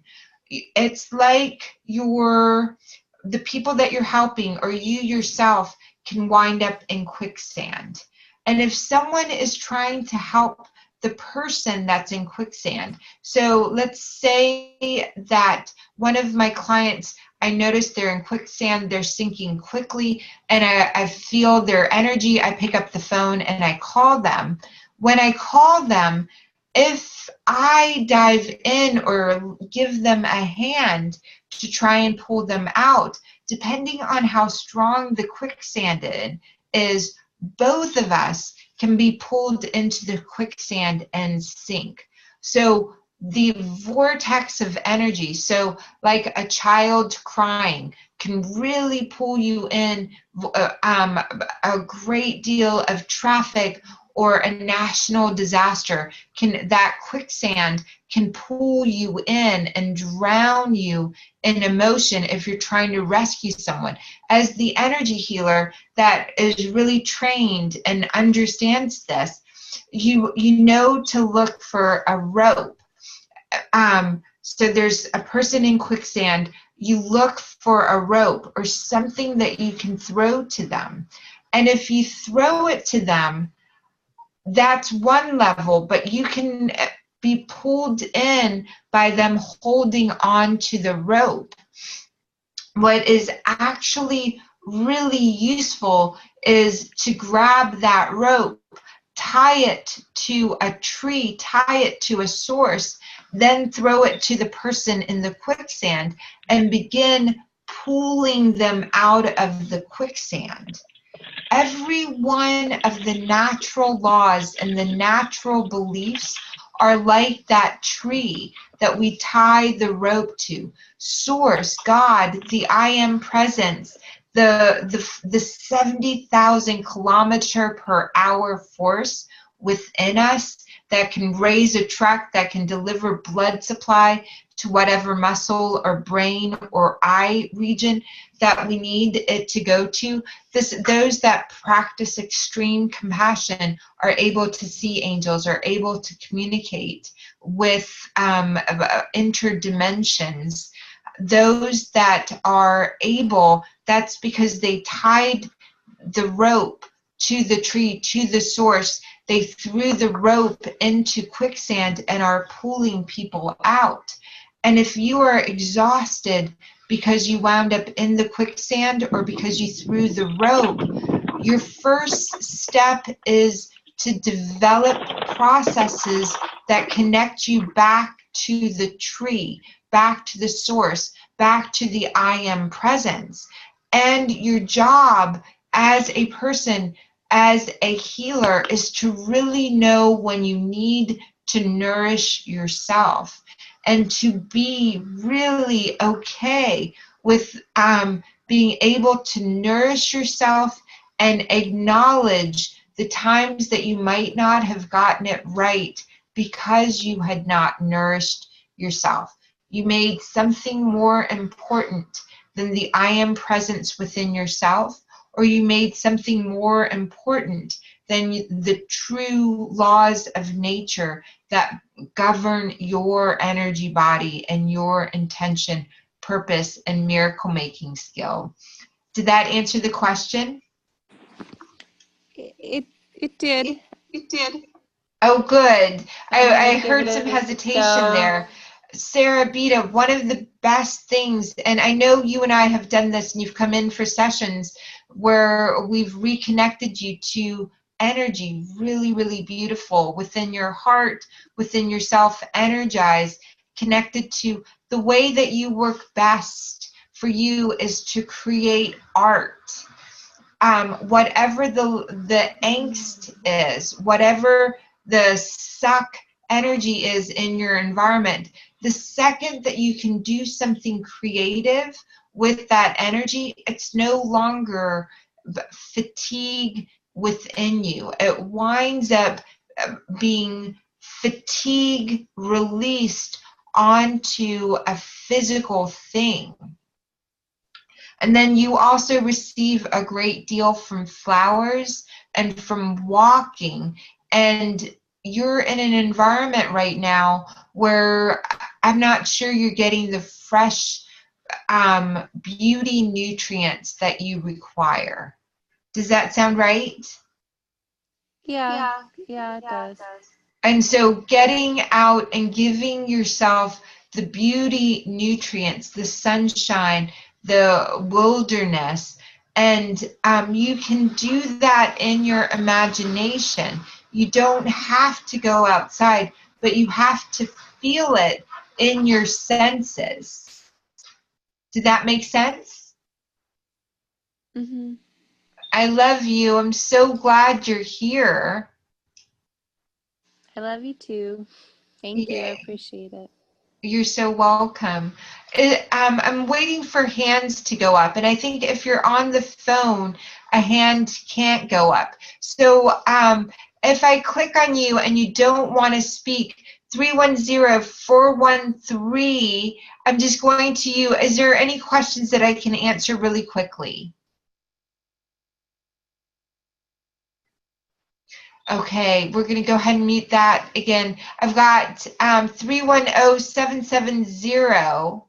it's like the people that you're helping or you yourself can wind up in quicksand. And if someone is trying to help the person that's in quicksand, so let's say that one of my clients, I noticed they're in quicksand, they're sinking quickly, and I feel their energy, I pick up the phone and I call them. When I call them, if I dive in or give them a hand to try and pull them out, depending on how strong the quicksand is, both of us can be pulled into the quicksand and sink. So the vortex of energy, so like a child crying, can really pull you in. A great deal of traffic or a national disaster, that quicksand can pull you in and drown you in emotion if you're trying to rescue someone. As the energy healer that is really trained and understands this, you know to look for a rope. So there's a person in quicksand, you look for a rope or something that you can throw to them. And if you throw it to them, that's one level, but you can be pulled in by them holding on to the rope. What is actually really useful is to grab that rope, tie it to a tree, tie it to a source, then throw it to the person in the quicksand and begin pulling them out of the quicksand. Every one of the natural laws and the natural beliefs are like that tree that we tie the rope to. Source, God, the I am presence, the 70,000 km/h force within us that can raise a truck, that can deliver blood supply to whatever muscle or brain or eye region that we need it to go to. Those that practice extreme compassion are able to see angels, are able to communicate with interdimensions. Those that are able, that's because they tied the rope to the tree, to the source. They threw the rope into quicksand and are pulling people out. And if you are exhausted because you wound up in the quicksand or because you threw the rope, your first step is to develop processes that connect you back to the tree, back to the source, back to the I am presence. And your job as a person, as a healer, is to really know when you need to nourish yourself and to be really okay with being able to nourish yourself and acknowledge the times that you might not have gotten it right because you had not nourished yourself. You made something more important than the I am presence within yourself, or you made something more important than the true laws of nature that govern your energy body and your intention, purpose, and miracle making skill. Did that answer the question? It did. It did. Oh, good. I Give heard it some a hesitation go. there. Sarah Beta, one of the best things, and I know you and I have done this and you've come in for sessions where we've reconnected you to energy, really, really beautiful, within your heart, within yourself, energized, connected to the way that you work best for you is to create art. Whatever the angst is, whatever the suck energy is in your environment, the second that you can do something creative with that energy, it's no longer fatigue within you. It winds up being fatigue released onto a physical thing. And then you also receive a great deal from flowers and from walking. And you're in an environment right now where I'm not sure you're getting the fresh beauty nutrients that you require. Does that sound right? Yeah, it does. And so getting out and giving yourself the beauty nutrients, the sunshine, the wilderness, and you can do that in your imagination. You don't have to go outside, but you have to feel it in your senses. Did that make sense? Mm-hmm. I love you. I'm so glad you're here. I love you too. Thank you. I appreciate it. You're so welcome. I'm waiting for hands to go up, and I think if you're on the phone, a hand can't go up. So if I click on you and you don't want to speak, 310-413, I'm just going to you. Is there any questions that I can answer really quickly? Okay, we're going to go ahead and mute that again. I've got 310770.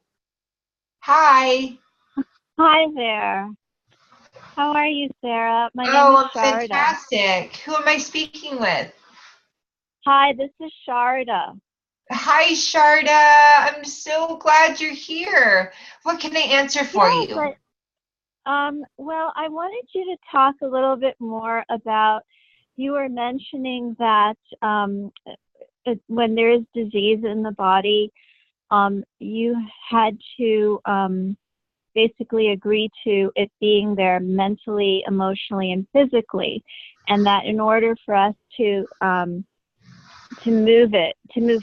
Hi. Hi there. How are you, Sarah? My name is I'm Sharda. fantastic. Who am I speaking with? Hi, this is Sharda. Hi, Sharda. I'm so glad you're here. What can I answer for you? But, well, I wanted you to talk a little bit more about, you were mentioning that when there is disease in the body, you had to basically agree to it being there mentally, emotionally, and physically, and that in order for us to move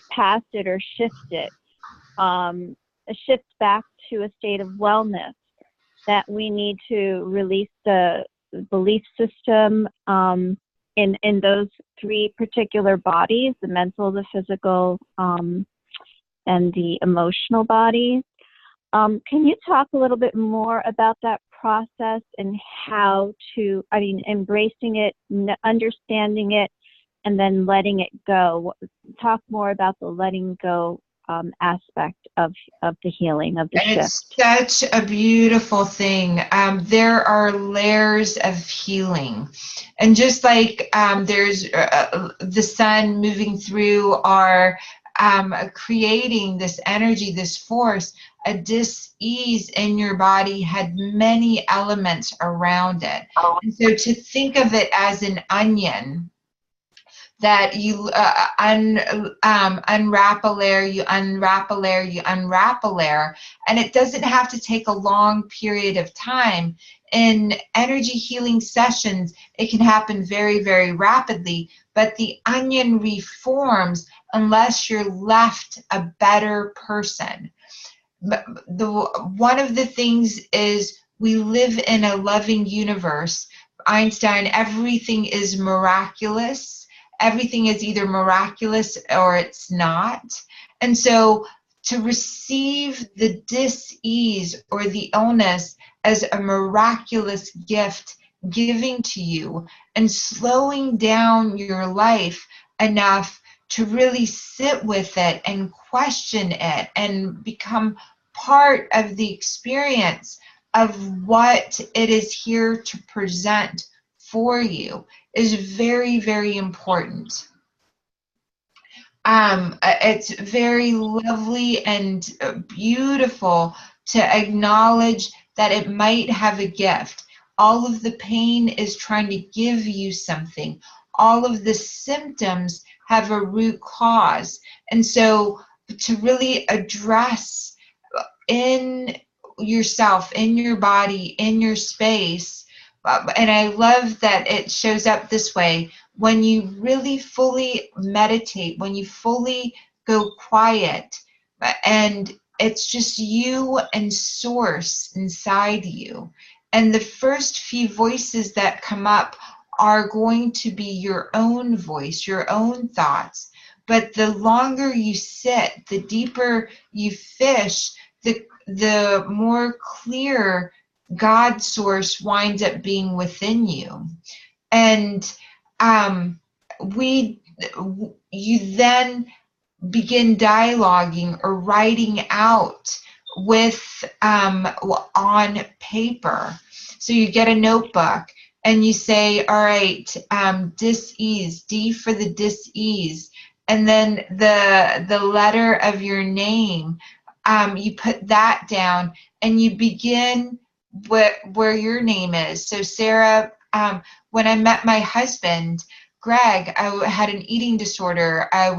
past it or shift it, shift back to a state of wellness, that we need to release the belief system in those three particular bodies, the mental, the physical, and the emotional bodies. Can you talk a little bit more about that process and how to, embracing it, understanding it, and then letting it go? Talk more about the letting go aspect of the healing, of the And shift. it's such a beautiful thing. There are layers of healing. And just like there's the sun moving through our creating this energy, this force, a dis-ease in your body had many elements around it. And so to think of it as an onion, that you unwrap a layer, you unwrap a layer, you unwrap a layer, and it doesn't have to take a long period of time. In energy healing sessions, it can happen very, very rapidly, but the onion reforms unless you're left a better person. One of the things is we live in a loving universe. Einstein, everything is miraculous. Everything is either miraculous or it's not. And so to receive the dis-ease or the illness as a miraculous gift giving to you and slowing down your life enough to really sit with it and question it and become part of the experience of what it is here to present for you is very, very important. It's very lovely and beautiful to acknowledge that it might have a gift. All of the pain is trying to give you something. All of the symptoms have a root cause. And so to really address in yourself, in your body, in your space, and I love that it shows up this way, when you really fully meditate, when you fully go quiet, and it's just you and source inside you. And the first few voices that come up are going to be your own voice, your own thoughts. But the longer you sit, the deeper you fish, the more clear God source winds up being within you. And you then begin dialoguing or writing out with on paper. So you get a notebook and you say, all right, dis-ease, D for the dis-ease, and then the letter of your name, you put that down and you begin where your name is. So Sarah, when I met my husband, Greg, I had an eating disorder. I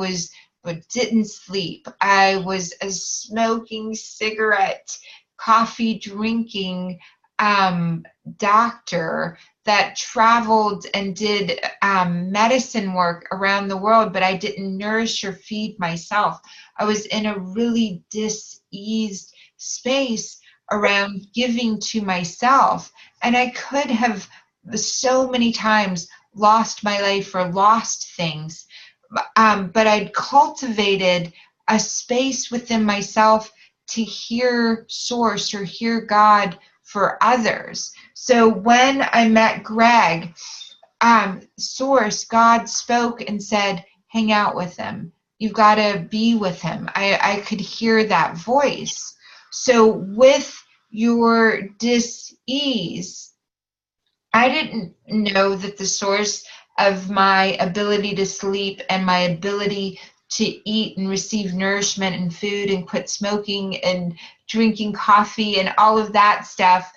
didn't sleep. I was a smoking cigarette, coffee drinking doctor that traveled and did medicine work around the world, but I didn't nourish or feed myself. I was in a really dis-eased space around giving to myself, and I could have so many times lost my life or lost things, but I'd cultivated a space within myself to hear source or hear God for others. So when I met Greg, source, God spoke and said, hang out with him. You've got to be with him. I could hear that voice. So with your dis-ease, I didn't know that the source of my ability to sleep and my ability to eat and receive nourishment and food and quit smoking and drinking coffee and all of that stuff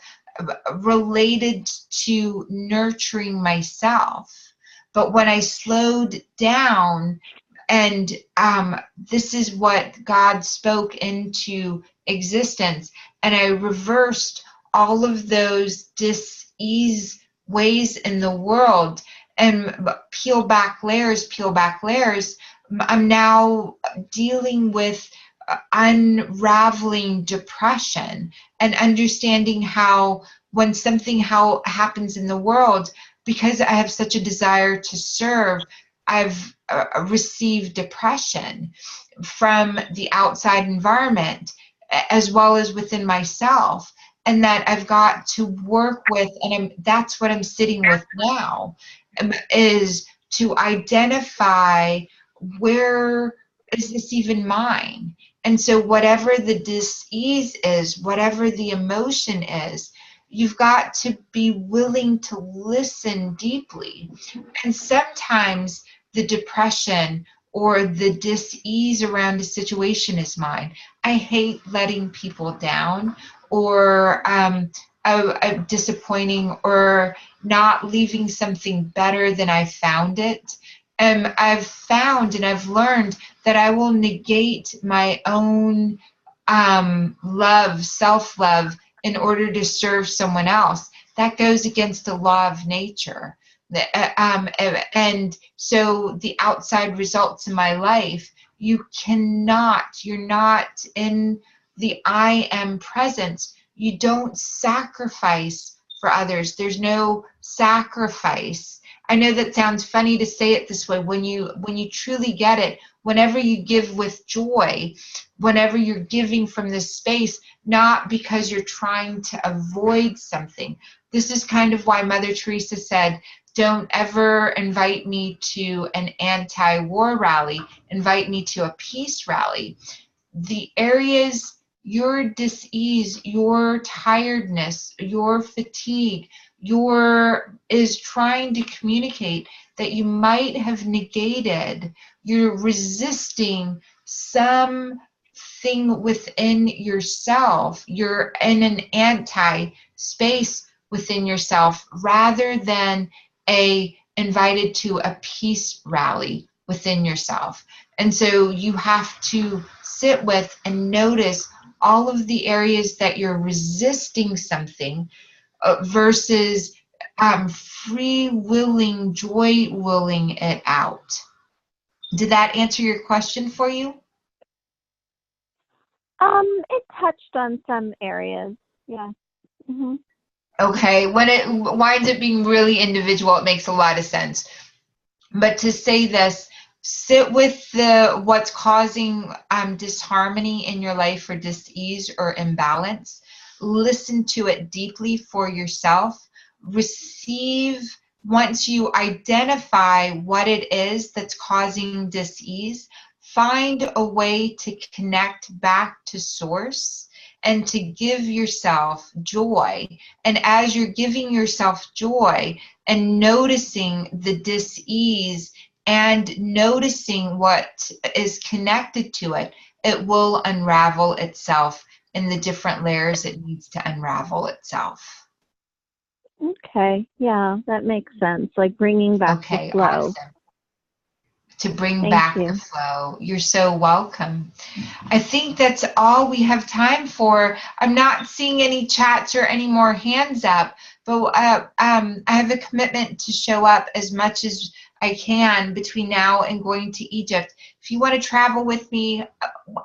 related to nurturing myself. But when I slowed down, and this is what God spoke into existence, and I reversed all of those dis-ease ways in the world and peel back layers, I'm now dealing with unraveling depression and understanding how when something happens in the world, because I have such a desire to serve, I've received depression from the outside environment as well as within myself, and that I've got to work with, and that's what I'm sitting with now, is to identify, where is this even mine? And so whatever the dis-ease is, whatever the emotion is, you've got to be willing to listen deeply. And sometimes the depression or the dis-ease around a situation is mine. I hate letting people down, or disappointing, or not leaving something better than I found it. I've found and I've learned that I will negate my own love, self-love, in order to serve someone else. That goes against the law of nature. And so the outside results in my life, you're not in the I am presence. You don't sacrifice for others. There's no sacrifice. I know that sounds funny to say it this way. When you truly get it, whenever you give with joy, whenever you're giving from this space, not because you're trying to avoid something. This is kind of why Mother Teresa said, don't ever invite me to an anti-war rally, invite me to a peace rally. The areas, your dis-ease, your tiredness, your fatigue, is trying to communicate that you might have negated, you're resisting something within yourself. You're in an anti space within yourself, rather than invited to a peace rally within yourself. And so you have to sit with and notice all of the areas that you're resisting something, versus free willing, joy willing it out. Did that answer your question for you? It touched on some areas. Yeah. Mm-hmm. Okay, when it winds up being really individual, it makes a lot of sense. But to say this, sit with what's causing disharmony in your life, or dis-ease or imbalance. Listen to it deeply for yourself. Receive, once you identify what it is that's causing dis-ease, find a way to connect back to source and to give yourself joy. And as you're giving yourself joy and noticing the dis-ease and noticing what is connected to it, it will unravel itself in the different layers it needs to unravel itself. Okay. Yeah, that makes sense. Like bringing back the flow. Awesome. To bring Thank back you. the flow. You're so welcome. I think that's all we have time for. I'm not seeing any chats or any more hands up, but I have a commitment to show up as much as I can between now and going to Egypt. If you want to travel with me,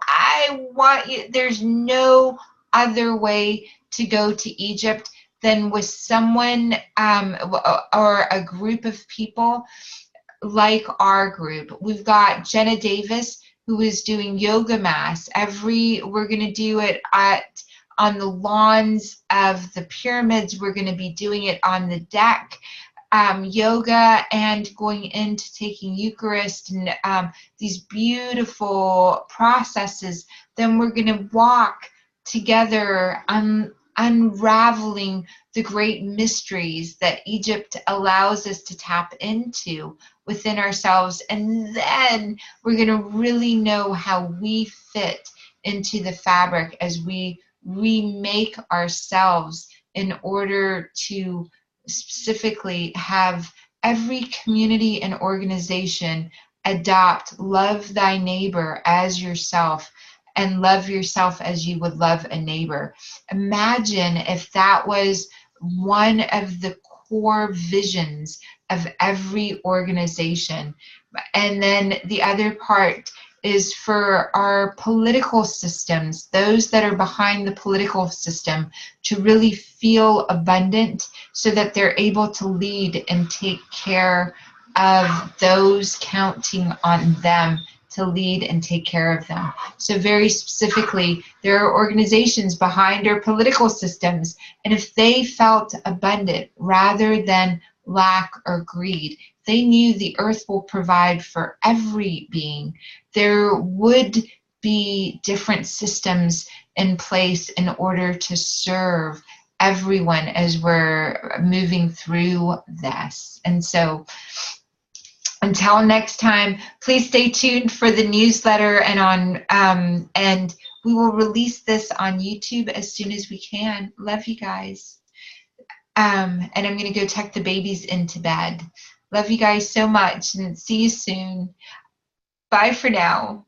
I want you. There's no other way to go to Egypt than with someone or a group of people like our group. We've got Jenna Davis, who is doing yoga mass. We're going to do it on the lawns of the pyramids. We're going to be doing it on the deck, yoga, and going into taking Eucharist and these beautiful processes. Then we're going to walk together unraveling the great mysteries that Egypt allows us to tap into within ourselves. And then we're going to really know how we fit into the fabric as we remake ourselves, in order to specifically have every community and organization adopt love thy neighbor as yourself, and love yourself as you would love a neighbor. Imagine if that was one of the core visions of every organization. And then the other part is for our political systems, those that are behind the political system, to really feel abundant so that they're able to lead and take care of those counting on them to lead and take care of them. So very specifically, there are organizations behind our political systems, and if they felt abundant rather than lack or greed, they knew the earth will provide for every being, there would be different systems in place in order to serve everyone as we're moving through this. And so until next time, please stay tuned for the newsletter and we will release this on YouTube as soon as we can. Love you guys. And I'm going to go tuck the babies into bed. Love you guys so much and see you soon. Bye for now.